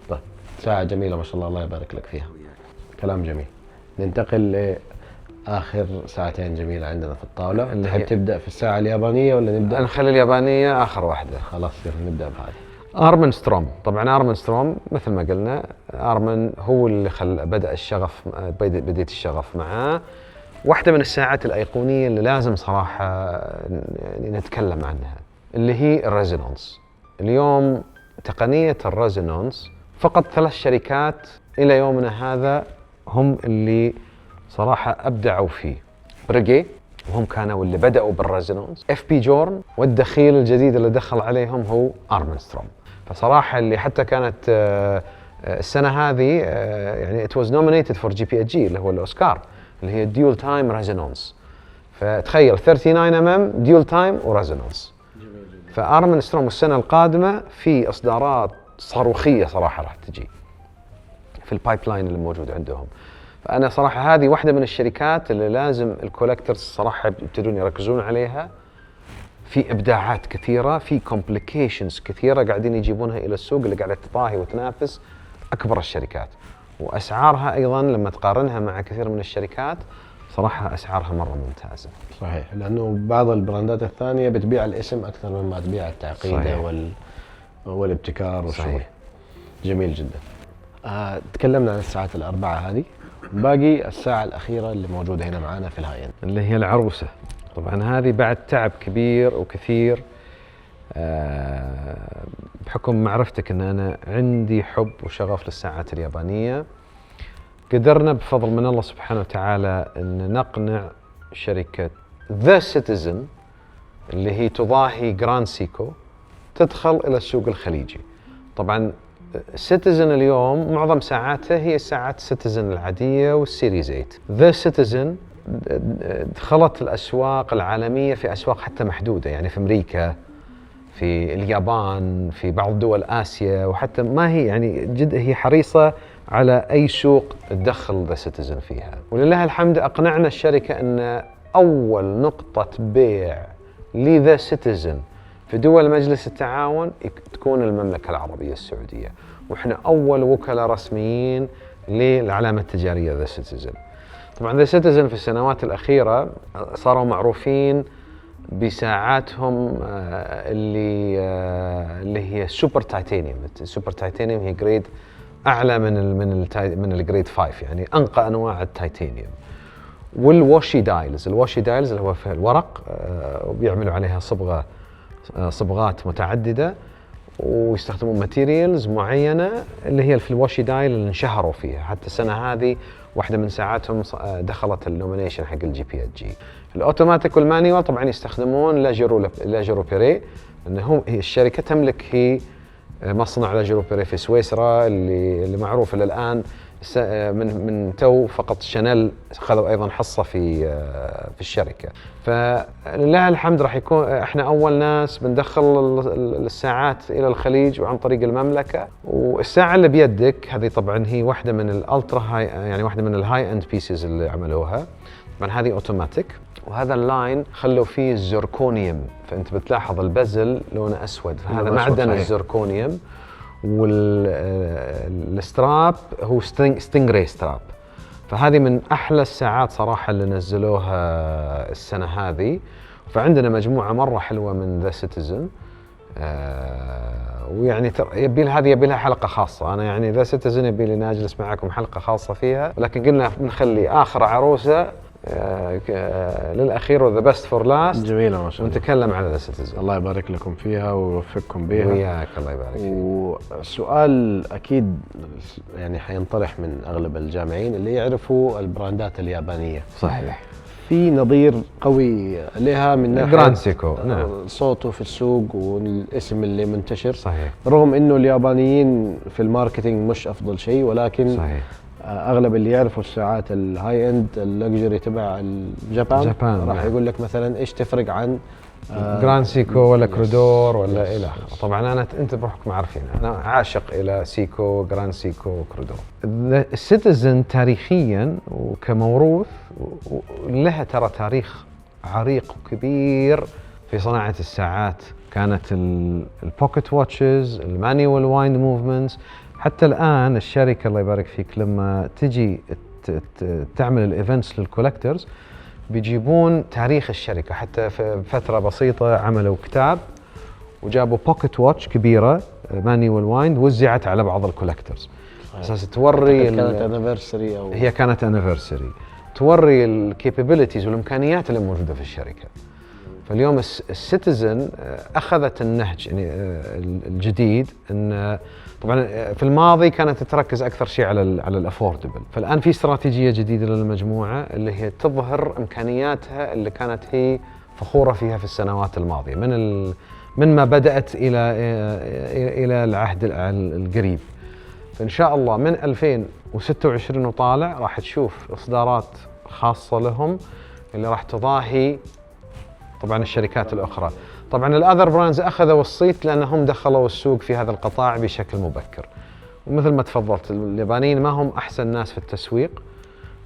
S2: طيب ساعة جميلة ما شاء الله، الله يبارك لك فيها. كلام جميل. ننتقل لآخر ساعتين جميلة عندنا في الطاولة. تحب تبدأ في الساعة اليابانية ولا نبدأ؟
S1: نخلي اليابانية آخر واحدة.
S2: خلاص يلا نبدأ بهذه.
S1: آرمن ستروم. طبعا آرمن ستروم مثل ما قلنا، آرمن هو اللي بدأ الشغف، بديت الشغف معاه. واحدة من الساعات الأيقونية اللي لازم صراحة يعني نتكلم عنها، اللي هي الريزونانس. اليوم تقنية الريزونانس فقط 3 شركات إلى يومنا هذا هم اللي صراحة أبدعوا فيه. بريغي، وهم كانوا اللي بدأوا بالريزونانس. FP جورن، والدخيل الجديد اللي دخل عليهم هو آرمن ستروم. فصراحة اللي حتى كانت السنة هذه يعني it was nominated for GPHG اللي هو الأوسكار، اللي هي ديول تايم ريزونانس. فتخيل 39 ديول تايم وريزونانس. فآرمن ستروم السنة القادمة في إصدارات صاروخية صراحة راح تجي في البايب لاين اللي موجود عندهم. فأنا صراحة هذه واحدة من الشركات اللي لازم الكولكترز صراحة يبتدون يركزون عليها. في إبداعات كثيرة، في كومبليكيشنز كثيرة قاعدين يجيبونها إلى السوق، اللي قاعدة تضاهي وتنافس أكبر الشركات. وأسعارها أيضاً لما تقارنها مع كثير من الشركات صراحة أسعارها مرة ممتازة.
S2: صحيح، لأنه بعض البراندات الثانية بتبيع الاسم أكثر مما تبيع التعقيدة والابتكار والشغل. جميل جدا. تكلمنا عن الساعات الأربعة هذه، باقي الساعة الأخيرة اللي موجودة هنا معانا في الهاي إند
S1: اللي هي العروسة. طبعا هذه بعد تعب كبير وكثير، بحكم معرفتك أن أنا عندي حب وشغف للساعات اليابانية، قدرنا بفضل من الله سبحانه وتعالى أن نقنع شركة ذا سيتيزن اللي هي تضاهي جراند سيكو تدخل إلى السوق الخليجي. طبعا سيتيزن اليوم معظم ساعاته هي ساعات سيتيزن العادية والسيريز 8. ذا سيتيزن دخلت الأسواق العالمية في أسواق حتى محدودة، يعني في أمريكا، في اليابان، في بعض دول آسيا، وحتى ما هي يعني جد هي حريصة على أي سوق تدخل ذا سيتيزن فيها. ولله الحمد أقنعنا الشركة أن أول نقطة بيع لذا سيتيزن في دول مجلس التعاون تكون المملكة العربية السعودية، وإحنا أول وكلاء رسميين للعلامة التجارية ذا سيتيزن. طبعا ذا سيتيزن في السنوات الأخيرة صاروا معروفين بساعاتهم اللي هي سوبر تايتانيوم. السوبر تايتانيوم هي جريد أعلى من الجريد 5، يعني أنقى أنواع التايتانيوم. والواشي دايلز، الواشي دايلز اللي هو في الورق، وبيعملوا عليها صبغات متعددة، ويستخدمون ماتيريالز معينة اللي هي في الواشي دايل اللي انشهروا فيها. حتى السنة هذه واحدة من ساعاتهم دخلت النومينيشن حق GPHG. الأوتوماتيك والمانيوال طبعا يستخدمون لاجيرو بيري، إنه هي الشركة تملك هي مصنع لاجيرو بيري في سويسرا اللي معروف إلى الآن. من تو فقط شانيل خذوا أيضا حصة في الشركة. فلله الحمد راح يكون احنا أول ناس بندخل الساعات إلى الخليج وعن طريق المملكة. والساعة اللي بيدك هذه طبعا هي واحدة من الالترا هاي، يعني واحدة من الهاي اند بيسز اللي عملوها. طبعا هذه اوتوماتيك، وهذا اللاين خلوا فيه الزركونيوم، فانت بتلاحظ البزل لونه اسود، فهذا معدن الزركونيوم. والستراب هو ستينغري ستراب. فهذه من أحلى الساعات صراحة اللي نزلوها السنة هذه. فعندنا مجموعة مرة حلوة من ذا سيتيزن، ويعني يبي لها حلقة خاصة. أنا يعني ذا سيتيزن يبي لي نجلس معكم حلقة خاصة فيها، لكن قلنا بنخلي آخر عروسة للاخير وذا بيست فور لاست.
S2: جميله ما شاء الله.
S1: ونتكلم على ذا سيتيزن.
S2: الله يبارك لكم فيها ويوفقكم بها.
S1: وياك الله يبارك فيك.
S2: وسؤال اكيد يعني حينطرح من اغلب الجامعين اللي يعرفوا البراندات اليابانيه.
S1: صحيح.
S2: في نظير قوي لها من ناحيه
S1: جراند سيكو. نعم.
S2: صوته في السوق والاسم اللي منتشر.
S1: صحيح.
S2: رغم انه اليابانيين في الماركتينج مش افضل شيء، ولكن
S1: صحيح.
S2: اغلب اللي يعرفوا الساعات الهاي اند اللكجري تبع الجابان راح
S1: نعم.
S2: يقول لك مثلا ايش تفرق عن
S1: جراند سيكو ولا كرودور ولا الى اخره. طبعا انت بحكم عارفين انا عاشق الى سيكو، جراند سيكو وكرودور. السيتيزن تاريخيا وكموروث لها ترى تاريخ عريق وكبير في صناعه الساعات. كانت البوكيت واتشز، المانيوال وايند موفمنتس، حتى الان الشركه الله يبارك فيك لما تجي تعمل الايفنتس للكولكترز بيجيبون تاريخ الشركة. حتى في فترة بسيطة عملوا كتاب وجابوا بوكيت واتش كبيرة مانيوال وايند وزعت على بعض الكولكترز أساس توري
S2: كانت انيفرساري أو
S1: هي كانت انيفرساري توري الكابابيلتيز والإمكانيات اللي موجودة في الشركة. فاليوم السيتيزن أخذت النهج يعني الجديد أن طبعا في الماضي كانت تركز اكثر شيء على الافوردبل، فالان في استراتيجيه جديده للمجموعه اللي هي تظهر امكانياتها اللي كانت هي فخوره فيها في السنوات الماضيه من ما بدات الى العهد القريب. فان شاء الله من 2026 وطالع راح تشوف اصدارات خاصه لهم اللي راح تضاهي طبعا الشركات الاخرى. طبعا الاذر براندز اخذوا الصيت لانهم دخلوا السوق في هذا القطاع بشكل مبكر، ومثل ما تفضلت اليابانيين ما هم احسن ناس في التسويق،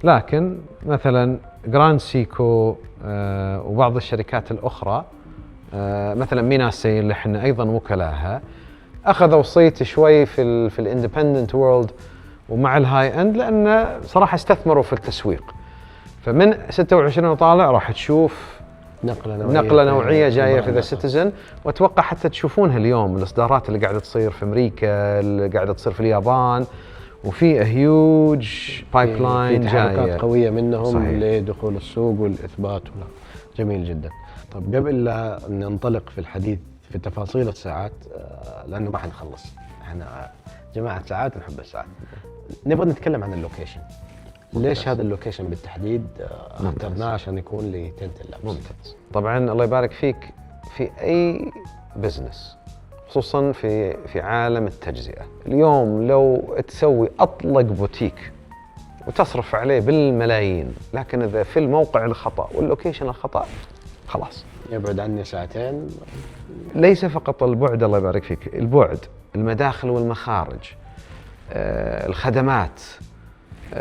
S1: لكن مثلا جراند سيكو وبعض الشركات الاخرى مثلا ميناسي اللي احنا ايضا وكلاها اخذوا صيت شوي في الاندبندنت وورلد ومع الهاي اند، لان صراحه استثمروا في التسويق. فمن 26 وطالع راح تشوف نقلة نوعية جاية في ذا سيتيزن، واتوقع حتى تشوفونها اليوم الاصدارات اللي قاعدة تصير في امريكا، اللي قاعدة تصير في اليابان، وفي هيوج بايب لاين جاية،
S2: تحركات قوية منهم
S1: صحيح.
S2: لدخول السوق والاثبات. جميل جدا. طب قبل لا ننطلق في الحديث في تفاصيل الساعات لانه ما حنخلص، احنا جماعة ساعات نحب الساعات، نبغى نتكلم عن اللوكيشن. ليش هذا اللوكيشن بالتحديد اخترناه عشان يكون لتنتن لابس؟
S1: ممتاز. طبعا الله يبارك فيك في اي بزنس خصوصا في عالم التجزئة اليوم لو تسوي اطلق بوتيك وتصرف عليه بالملايين، لكن اذا في الموقع الخطأ واللوكيشن الخطأ خلاص
S2: يبعد عني ساعتين.
S1: ليس فقط البعد الله يبارك فيك، البعد، المداخل والمخارج، الخدمات،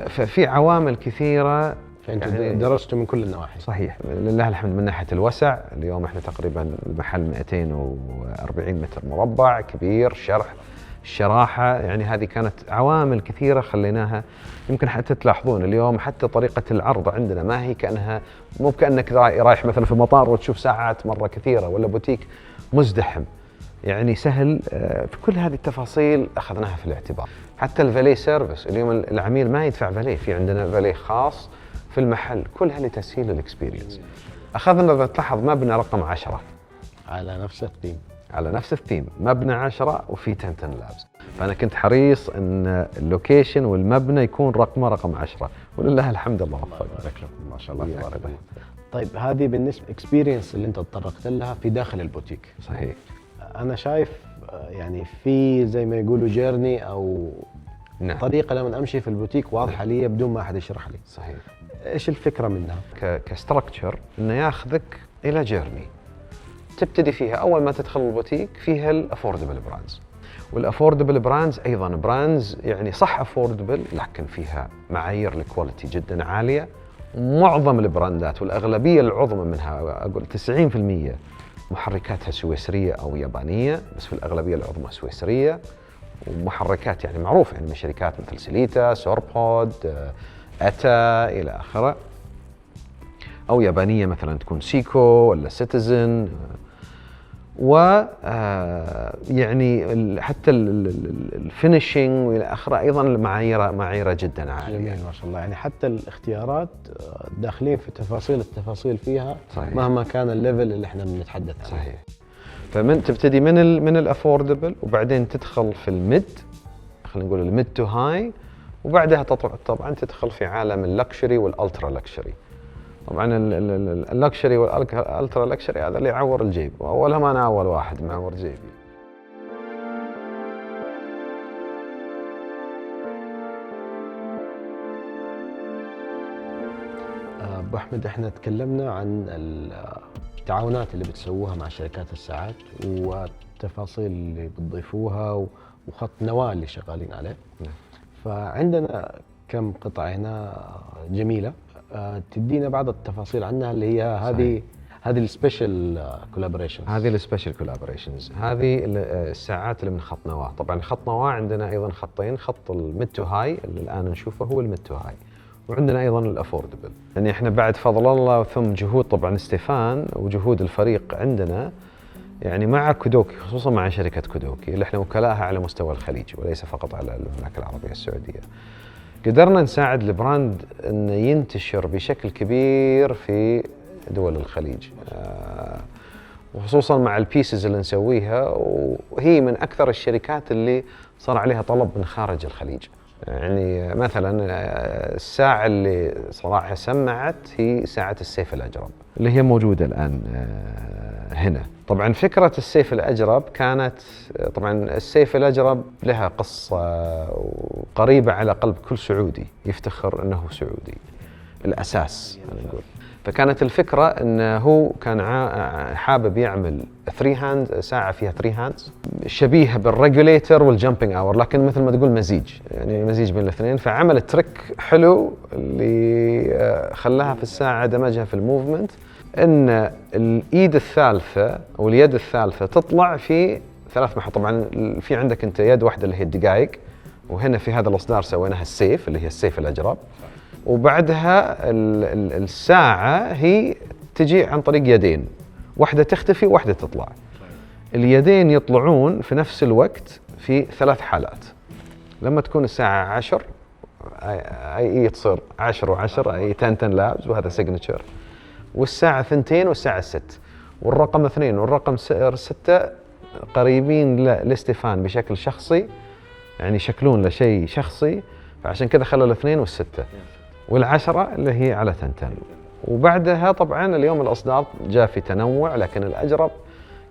S1: ففي عوامل كثيرة.
S2: فأنت يعني درستوا من كل النواحي.
S1: صحيح لله الحمد. من ناحية الوسع اليوم احنا تقريبا المحل 240 متر مربع كبير، الشراحة يعني هذه كانت عوامل كثيرة خليناها. يمكن حتى تلاحظون اليوم حتى طريقة العرض عندنا ما هي كأنها مو كأنك رايح مثلا في مطار وتشوف ساعات مرة كثيرة ولا بوتيك مزدحم، يعني سهل. في كل هذه التفاصيل أخذناها في الاعتبار. حتى الفالي سيرفيس اليوم العميل ما يدفع فالي، في عندنا فالي خاص في المحل، كلها لتسهيل الاكسبيرينس. أخذنا إذا تلاحظ مبنى رقم 10
S2: على نفس الثيم مبنى
S1: 10 وفي تنتن لابس. فأنا كنت حريص أن اللوكيشن والمبنى يكون رقم 10 ولله الحمد الله وفق.
S2: ما شاء الله تبارك الله. طيب هذه بالنسبة اكسبيرينس اللي انت تطرقت لها في داخل البوتيك.
S1: صحيح.
S2: أنا شايف يعني في زي ما يقولوا جيرني أو
S1: نعم.
S2: طريقة لما أمشي في البوتيك واضحة لي بدون ما أحد يشرح لي.
S1: صحيح.
S2: إيش الفكرة منها؟
S1: كستركتشر إنه ياخذك إلى جيرني تبتدي فيها. أول ما تدخل البوتيك فيها الأفوردبل براندز، والأفوردبل براندز أيضاً براندز يعني صح أفوردبل لكن فيها معايير الكواليتي جداً عالية. معظم البراندات والأغلبية العظمى منها أقول 90% محركاتها سويسرية أو يابانية، بس في الأغلبية العظمى سويسرية، ومحركات يعني معروفة يعني من شركات مثل سيليتا، سوربود، أتا إلى آخره، أو يابانية مثلا تكون سيكو ولا سيتيزن. و يعني حتى الفينيشنج والى اخره ايضا معاييره جدا عاليه.
S2: جميل ما شاء الله. يعني حتى الاختيارات داخلين في التفاصيل فيها. صحيح. مهما كان الليفل اللي احنا بنتحدث عنه.
S1: صحيح. فمن تبتدي من الافوردبل وبعدين تدخل في الميد، خلينا نقول الميد تو هاي، وبعدها طبعا تدخل في عالم اللكشري والالترا لكشري. طبعا اللكشري والالترا لكشري هذا اللي يعور الجيب، واولهم انا اول واحد معور جيبي.
S2: ابو احمد، احنا تكلمنا عن التعاونات اللي بتسووها مع شركات الساعات والتفاصيل اللي بتضيفوها وخط نواة اللي شغالين عليه. فعندنا كم قطعة هنا جميلة، تدينا بعض التفاصيل عنها اللي هي هذه السبيشال كولابوريشنز.
S1: هذه السبيشال كولابوريشنز، هذه الساعات اللي من خط نواة. طبعا خط نواة عندنا ايضا خطين، خط الميد تو هاي اللي الان نشوفه هو الميد تو هاي، وعندنا ايضا الافوردبل. يعني احنا بعد فضل الله ثم جهود طبعا ستيفان وجهود الفريق عندنا، يعني مع كودوكي، خصوصا مع شركة كودوكي اللي احنا وكلاءها على مستوى الخليج وليس فقط على المملكة العربية السعودية، قدرنا نساعد البراند انه ينتشر بشكل كبير في دول الخليج، وخصوصا مع البيسز اللي نسويها، وهي من اكثر الشركات اللي صار عليها طلب من خارج الخليج. يعني مثلا الساعة اللي صراحة سمعت هي ساعة السيف الأجرب اللي هي موجودة الآن هنا. طبعا فكرة السيف الأجرب كانت، طبعا السيف الأجرب لها قصة قريبة على قلب كل سعودي يفتخر أنه سعودي الأساس نقول. فكانت الفكرة أنه هو كان حابب يعمل 3 هاند ساعة فيها 3 هاندز شبيهة بالريجوليتر والجامبينج اور، لكن مثل ما تقول مزيج، يعني مزيج بين الاثنين. فعمل تريك حلو اللي خلاها في الساعة دمجها في الموفمنت، أن الإيد الثالثة أو اليد الثالثة تطلع في 3 محاور. طبعا في عندك أنت يد واحدة اللي هي الدقائق، وهنا في هذا الإصدار سويناها السيف اللي هي السيف الأجرب، وبعدها الساعة هي تجي عن طريق يدين، واحدة تختفي وواحدة تطلع. اليدين يطلعون في نفس الوقت في 3 حالات. لما تكون الساعة 10 أي تصير 10 و10 أي 10 لابز وهذا سيجنتشر، والساعة 2 والساعة 6، والرقم 2 والرقم 6 قريبين لاستيفان بشكل شخصي، يعني يشكلون له شيء شخصي، فعشان كذا خلى 2 والستة والعشرة اللي هي على 10. وبعدها طبعا اليوم الإصدار جاء في تنوع، لكن الأجرب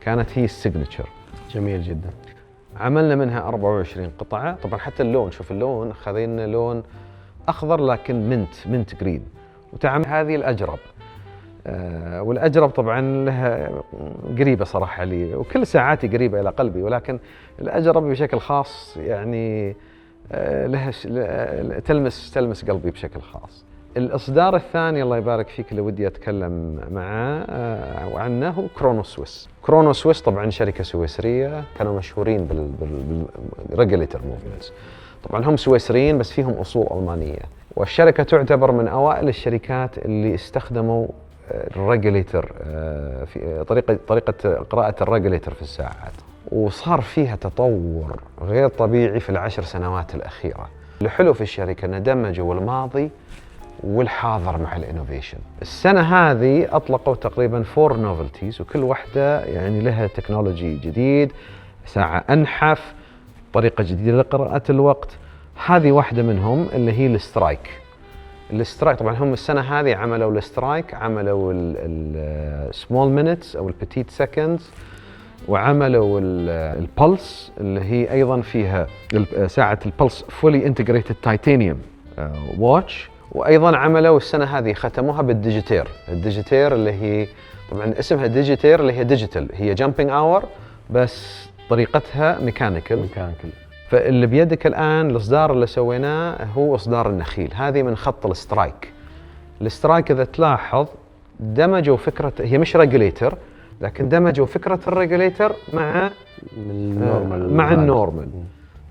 S1: كانت هي السيجنتشر.
S2: جميل جدا.
S1: عملنا منها 24 قطعة. طبعا حتى اللون، شوف اللون، خذينا لون أخضر لكن منت جرين، وتعمل هذه الأجرب. والأجرب طبعا لها قريبة صراحة لي، وكل ساعاتي قريبة إلى قلبي، ولكن الأجرب بشكل خاص يعني لها تلمس قلبي بشكل خاص. الإصدار الثاني الله يبارك فيك اللي ودي أتكلم معاه عنه هو كرونو سويس. كرونو سويس طبعا شركة سويسرية، كانوا مشهورين بالريجوليتر موفمنتس. طبعا هم سويسريين بس فيهم أصول ألمانية، والشركة تعتبر من أوائل الشركات اللي استخدموا الريجوليتر في طريقة قراءة الريجوليتر في الساعات، وصار فيها تطور غير طبيعي في ال10 سنوات الأخيرة. الحلو في الشركة أن دمجوا الماضي والحاضر مع الانوفيشن. السنة هذه أطلقوا تقريباً 4 نوفلتيز، وكل واحدة يعني لها تكنولوجي جديد، ساعة أنحف، طريقة جديدة لقراءة الوقت. هذه واحدة منهم اللي هي السترايك. طبعاً هم السنة هذه عملوا السترايك، عملوا السمول مينتس أو البتيت سكندز، وعملوا البلس اللي هي أيضاً فيها ساعة البلس فولي انتجريتد تايتانيوم واتش. وأيضاً عملوا السنة هذه ختموها بالديجيتير. الديجيتير اللي هي طبعاً اسمها ديجيتير اللي هي ديجيتال، هي جامبينج اور بس طريقتها ميكانيكال. فاللي بيدك الآن الإصدار اللي سويناه هو إصدار النخيل، هذه من خط السترايك. السترايك إذا تلاحظ دمجوا فكرة، هي مش ريجوليتر لكن دمجوا فكرة الريجوليتر مع النورمال.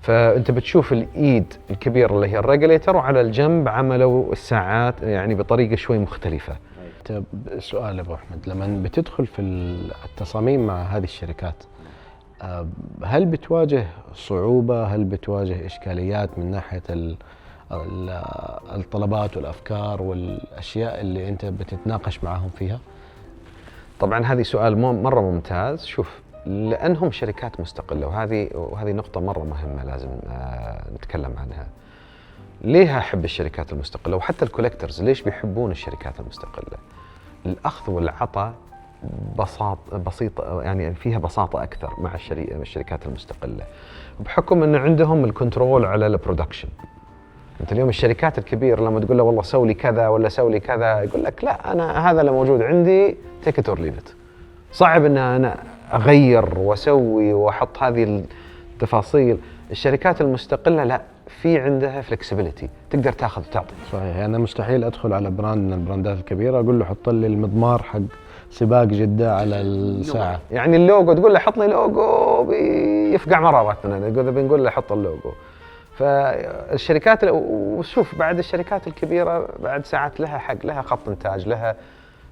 S1: فأنت بتشوف الإيد الكبيرة اللي هي الريجوليتر، وعلى الجنب عملوا الساعات يعني بطريقة شوي مختلفة.
S2: انت سؤال ابو احمد، لما بتدخل في التصاميم مع هذه الشركات، هل بتواجه صعوبة؟ هل بتواجه اشكاليات من ناحية الطلبات والافكار والاشياء اللي انت بتتناقش معهم فيها؟
S1: طبعا هذه سؤال مرة ممتاز. شوف، لأنهم شركات مستقلة، وهذه نقطة مرة مهمة لازم نتكلم عنها. ليه أحب الشركات المستقلة؟ وحتى الكولكترز ليش بيحبون الشركات المستقلة؟ الأخذ والعطاء بسيطة، يعني فيها بساطة أكثر مع الشركات المستقلة، بحكم أن عندهم الكنترول على البرودكشن. أنت اليوم الشركات الكبيرة لما تقول له والله سوي لي كذا ولا سوي لي كذا، يقول لك لا، أنا هذا اللي موجود عندي take it or leave it. صعب أن أنا أغير وأسوي وأحط هذه التفاصيل. الشركات المستقلة لا، في عندها flexibility، تقدر تاخذ وتعطي.
S2: صحيح، أنا مستحيل أدخل على براند من البراندات الكبيرة أقول له حط لي المضمار حق سباق جدة على الساعة.
S1: يعني اللوجو تقول له حط لي لوجو بيفقع مراراتنا، بنقول له حط اللوجو. فالشركات، وشوف بعد الشركات الكبيرة بعد ساعات لها حق، لها خط إنتاج، لها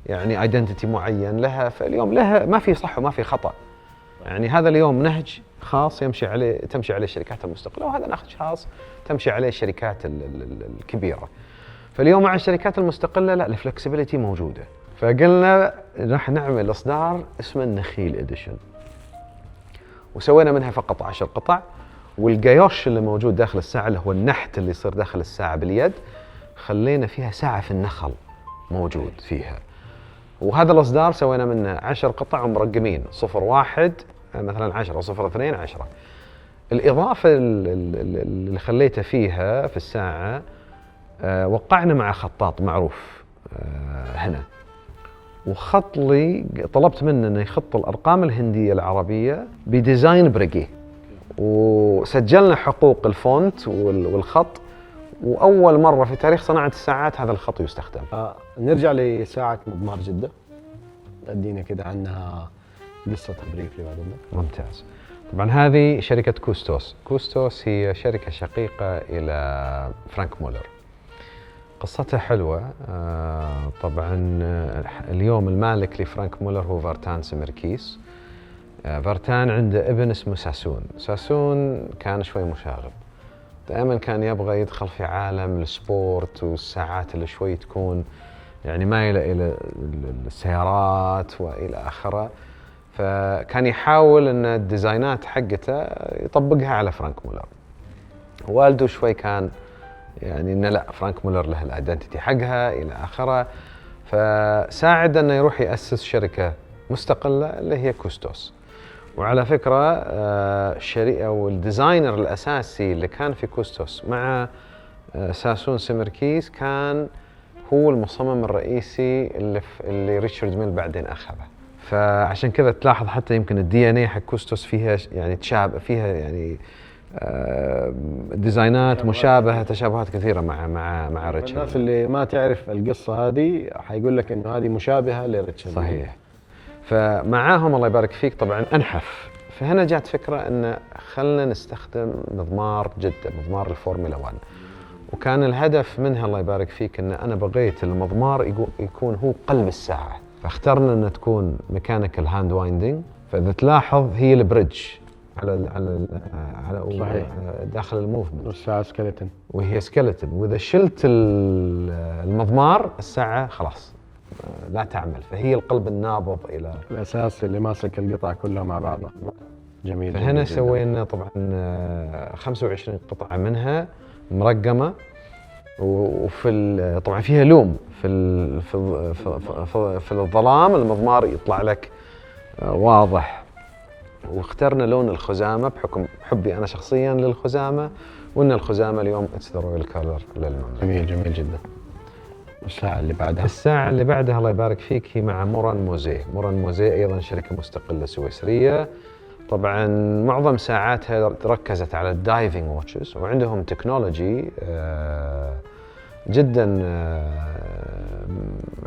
S1: يعني ايدنتيتي معين لها. فاليوم لها ما في صح وما في خطأ. يعني هذا اليوم نهج خاص تمشي عليه الشركات المستقلة، وهذا نهج خاص تمشي عليه الشركات الكبيرة. فاليوم مع الشركات المستقلة لا، الفلكسبيليتي موجودة. فقلنا راح نعمل إصدار اسمه النخيل إديشن، وسوينا منها فقط 10 قطع. والقيوش اللي موجود داخل الساعة اللي هو النحت اللي يصير داخل الساعة باليد، خلينا فيها ساعة في النخل موجود فيها. وهذا الإصدار سوينا منه 10 قطع ومرقمين 01 مثلا 10 02 10. الإضافة اللي خليته فيها في الساعة، وقعنا مع خطاط معروف هنا، وخط لي طلبت منه انه يخط الارقام الهنديه العربيه بديزاين بريقي، وسجلنا حقوق الفونت والخط، واول مره في تاريخ صناعه الساعات هذا الخط يستخدم.
S2: نرجع لساعه مضمار جده، ادينا كده عنها قصه بريفلي بعد اذنك.
S1: ممتاز. طبعا هذه شركه كوستوس. كوستوس هي شركه شقيقه الى فرانك مولر. قصتها حلوة. طبعا اليوم المالك لفرانك مولر هو فارتان سمركيس. فارتان عنده ابن اسمه ساسون. ساسون كان شوي مشاغب، دائما كان يبغى يدخل في عالم السبورت والساعات اللي شوي تكون يعني مايلة إلى السيارات وإلى آخره. فكان يحاول أن الديزاينات حقته يطبقها على فرانك مولر. والده شوي كان يعني إنه لا، فرانك مولر له الايدنتيتي حقها إلى آخره، فساعد إنه يروح يأسس شركة مستقلة اللي هي كوستوس. وعلى فكرة الشركة والديزاينر الأساسي اللي كان في كوستوس مع ساسون سمركيس كان هو المصمم الرئيسي اللي ريتشارد ميل بعدين أخذه. فعشان كذا تلاحظ حتى يمكن الدي ان اي حق كوستوس فيها يعني تشابه، فيها يعني ديزاينات مشابهة، تشابهات كثيرة مع ريتشارد.
S2: الناس اللي ما تعرف القصة هذه حيقول لك إنه هذه مشابهة لريتشارد.
S1: صحيح. فمعاهم الله يبارك فيك طبعا أنحف. فهنا جات فكرة إن خلنا نستخدم مضمار جدة، مضمار الفورمولا 1. وكان الهدف منها الله يبارك فيك إن أنا بغيت المضمار يكون هو قلب الساعة، فاخترنا إن تكون ميكانيكال هاند وايندينج. فإذا تلاحظ هي البريدج على
S2: صحيح.
S1: داخل الموفمنت،
S2: والساعة سكيلتون،
S1: وهي سكيلتون. وإذا شلت المضمار الساعة خلاص لا تعمل، فهي القلب النابض إلى
S2: الأساس اللي ماسك القطع كلها مع بعضها. جميل.
S1: فهنا
S2: جميل
S1: سوينا طبعا 25 قطعة منها مرقمة، وفي طبعا فيها لوم في الظلام المضمار يطلع لك واضح. واخترنا لون الخزامة بحكم حبي أنا شخصياً للخزامة، وإن الخزامة اليوم it's the royal color للمملكة.
S2: جميل جميل جدا. الساعة اللي بعدها؟
S1: الساعة اللي بعدها الله يبارك فيك هي مع موران موزيه. موران موزيه أيضاً شركة مستقلة سويسرية. طبعاً معظم ساعاتها ركزت على الدايفنج واتشز، وعندهم تكنولوجي جداً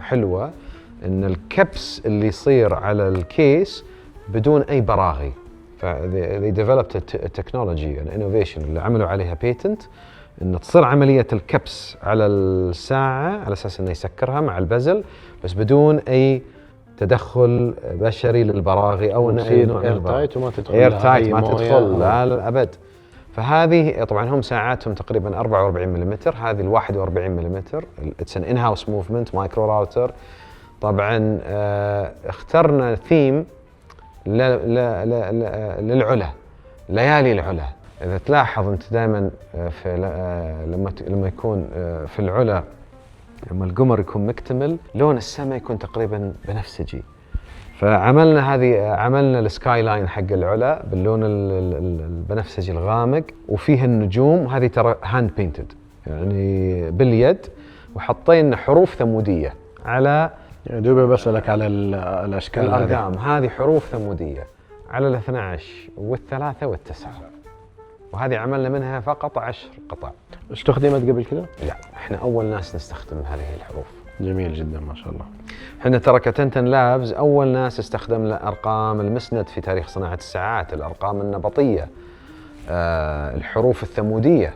S1: حلوة، إن الكبس اللي يصير على الكيس بدون أي براغي. they developed a technology and innovation اللي عملوا عليها patent، ان تصير عمليه الكبس على الساعه على اساس انه يسكرها مع البزل، بس بدون اي تدخل بشري للبراغي او انه اي نوع من
S2: اير
S1: البراغي.
S2: تايت وما تدخل
S1: اير
S2: لها
S1: تايت
S2: أي
S1: ما
S2: موية
S1: تدخل لا للابد. فهذه طبعا هم ساعاتهم تقريبا 44 ملم، هذه ال 41 ملم اتس ان ان هاوس موفمنت مايكرو راوتر. طبعا اخترنا ثيم للعلا، ليالي العلا. اذا تلاحظ انت دائما في لما يكون في العلا، لما القمر يكون مكتمل لون السماء يكون تقريبا بنفسجي. عملنا السكاي لاين حق العلا باللون البنفسجي الغامق، وفيه النجوم، وهذه ترى هاند بينتد يعني باليد، وحطينا حروف ثموديه على
S2: دوبي بسألك على الاشكال
S1: الارقام. هذه حروف ثموديه على ال 12 والثلاثه والتسعه، وهذه عملنا منها فقط 10 قطع.
S2: استخدمت قبل كده؟
S1: لا، احنا اول ناس نستخدم هذه الحروف.
S2: جميل جدا ما شاء الله.
S1: احنا ترى كتنتن لابز اول ناس استخدم ارقام المسند في تاريخ صناعه الساعات، الارقام النبطيه، الحروف الثموديه.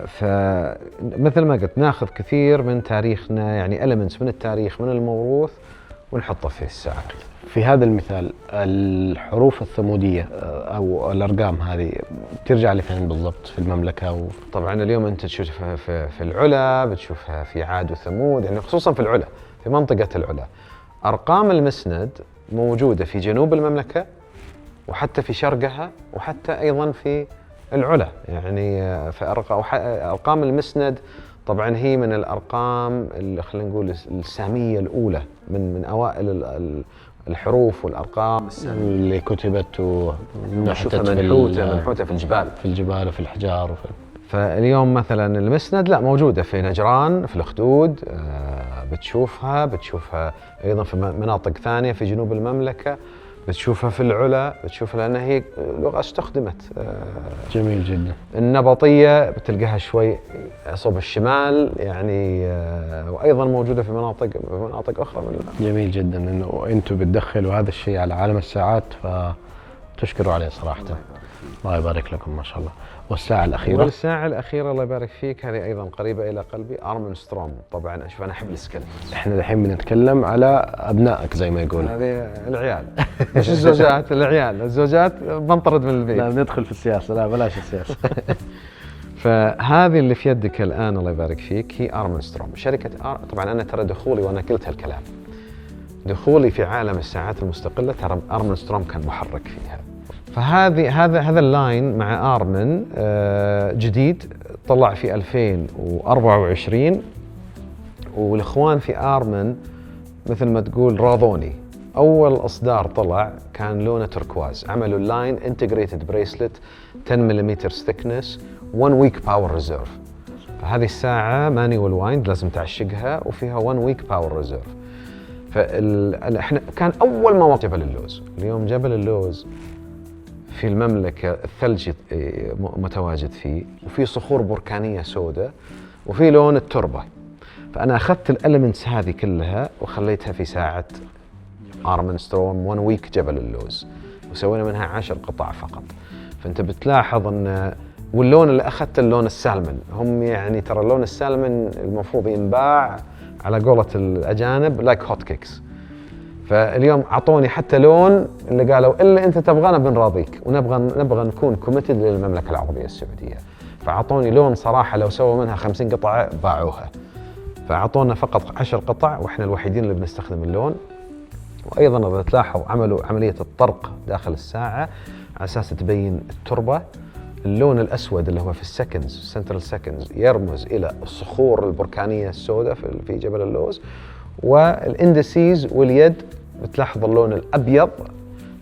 S1: فمثل ما قلت ناخذ كثير من تاريخنا، يعني elements من التاريخ من الموروث ونحطه في الساعه.
S2: في هذا المثال الحروف الثموديه او الارقام هذه ترجع لفين بالضبط في المملكه؟
S1: طبعا اليوم انت تشوفها في العلا، بتشوفها في عاد وثمود، يعني خصوصا في العلا، في منطقه العلا. ارقام المسند موجوده في جنوب المملكه وحتى في شرقها وحتى ايضا في العلا. يعني ارقام المسند طبعا هي من الارقام اللي خلينا نقول الساميه الاولى، من اوائل الحروف والارقام
S2: اللي كتبت
S1: ونحتت منحوته في الجبال
S2: وفي الحجار
S1: فاليوم مثلا المسند لا موجوده في نجران، في الخدود، بتشوفها ايضا في مناطق ثانيه في جنوب المملكه، بتشوفها في العلا، بتشوفها لأن هي لغة استخدمت.
S2: جميل جدا.
S1: النبطية بتلقاها شوي صوب الشمال يعني، وأيضا موجودة في مناطق أخرى من
S2: جميل جدا إنه أنتم بتدخلوا هذا الشيء على عالم الساعات، فتشكروا عليه صراحة. الله يبارك لكم ما شاء الله. والساعة الأخيرة
S1: الله يبارك فيك، هذه أيضا قريبة إلى قلبي، أرمن ستروم. طبعا أشوف أنا أحب السكن.
S2: إحنا الحين بنتكلم على أبنائك زي ما يقول.
S1: هذه العيال مش الزوجات، العيال. الزوجات بنطرد من البيت.
S2: لا ندخل في السياسة، لا بلاش السياسة.
S1: فهذه اللي في يدك الآن الله يبارك فيك هي أرمن ستروم. شركة طبعا أنا ترى دخولي وأنا قلت هالكلام، دخولي في عالم الساعات المستقلة ترى أرمن ستروم كان محرك فيها. هذا اللاين مع آرمن جديد طلع في 2024، والإخوان في آرمن مثل ما تقول راضوني. أول إصدار طلع كان لونه تركواز، عملوا اللاين انتجريتد بريسلت 10 ملم thickness 1 week باور ريزيرف. فهذه الساعة مانيوال وايند لازم تعشقها وفيها 1 week باور ريزيرف. فاحنا كان أول ما وقت جبل اللوز. اليوم جبل اللوز في المملكة الثلج متواجد فيه، وفي صخور بركانية سوداء، وفي لون التربة. فأنا أخذت الألمنتس هذه كلها وخليتها في ساعة آرمن ستروم 1 ويك جبل اللوز، وسوينا منها 10 قطع فقط. فأنت بتلاحظ أن واللون اللي أخذت اللون السالمن، هم يعني ترى اللون السالمن المفروض ينباع على قولة الأجانب لايك هوت كيكس. فاليوم اعطوني حتى لون اللي قالوا الا انت تبغانا بنراضيك، ونبغى نكون كوميتد للمملكه العربيه السعوديه. فاعطوني لون صراحه لو سووا منها 50 قطعه باعوها. فاعطونا فقط 10 قطع واحنا الوحيدين اللي بنستخدم اللون. وايضا اذا تلاحظ عملوا عمليه الطرق داخل الساعه على اساس تبين التربه. اللون الاسود اللي هو في السكندز سنترال سكندز يرمز الى الصخور البركانيه السوداء في جبل اللوز، والاندسيز واليد بتلاحظ اللون الابيض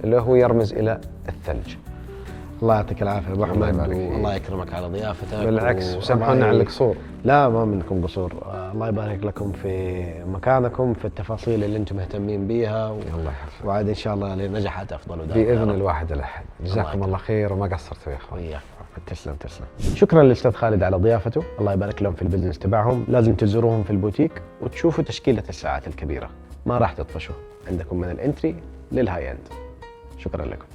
S1: اللي هو يرمز الى الثلج.
S2: الله يعطيك العافيه ابو احمد، الله يكرمك على ضيافتك.
S1: بالعكس وسامحونا على القصور.
S2: لا ما منكم قصور، الله يبارك لكم في مكانكم، في التفاصيل اللي انتم مهتمين بيها
S1: الله يحفظك.
S2: وعاد ان شاء الله لنجاحات افضل
S1: باذن الواحد الاحد. جزاكم الله خير وما قصرتوا يا اخوان.
S2: تسلم. شكرا للاستاذ خالد على ضيافته، الله يبارك لهم في البزنس تبعهم. لازم تزوروهم في البوتيك وتشوفوا تشكيله الساعات الكبيره، ما راح تطفشوا. عندكم من الانتري للهاي اند. شكرا لكم.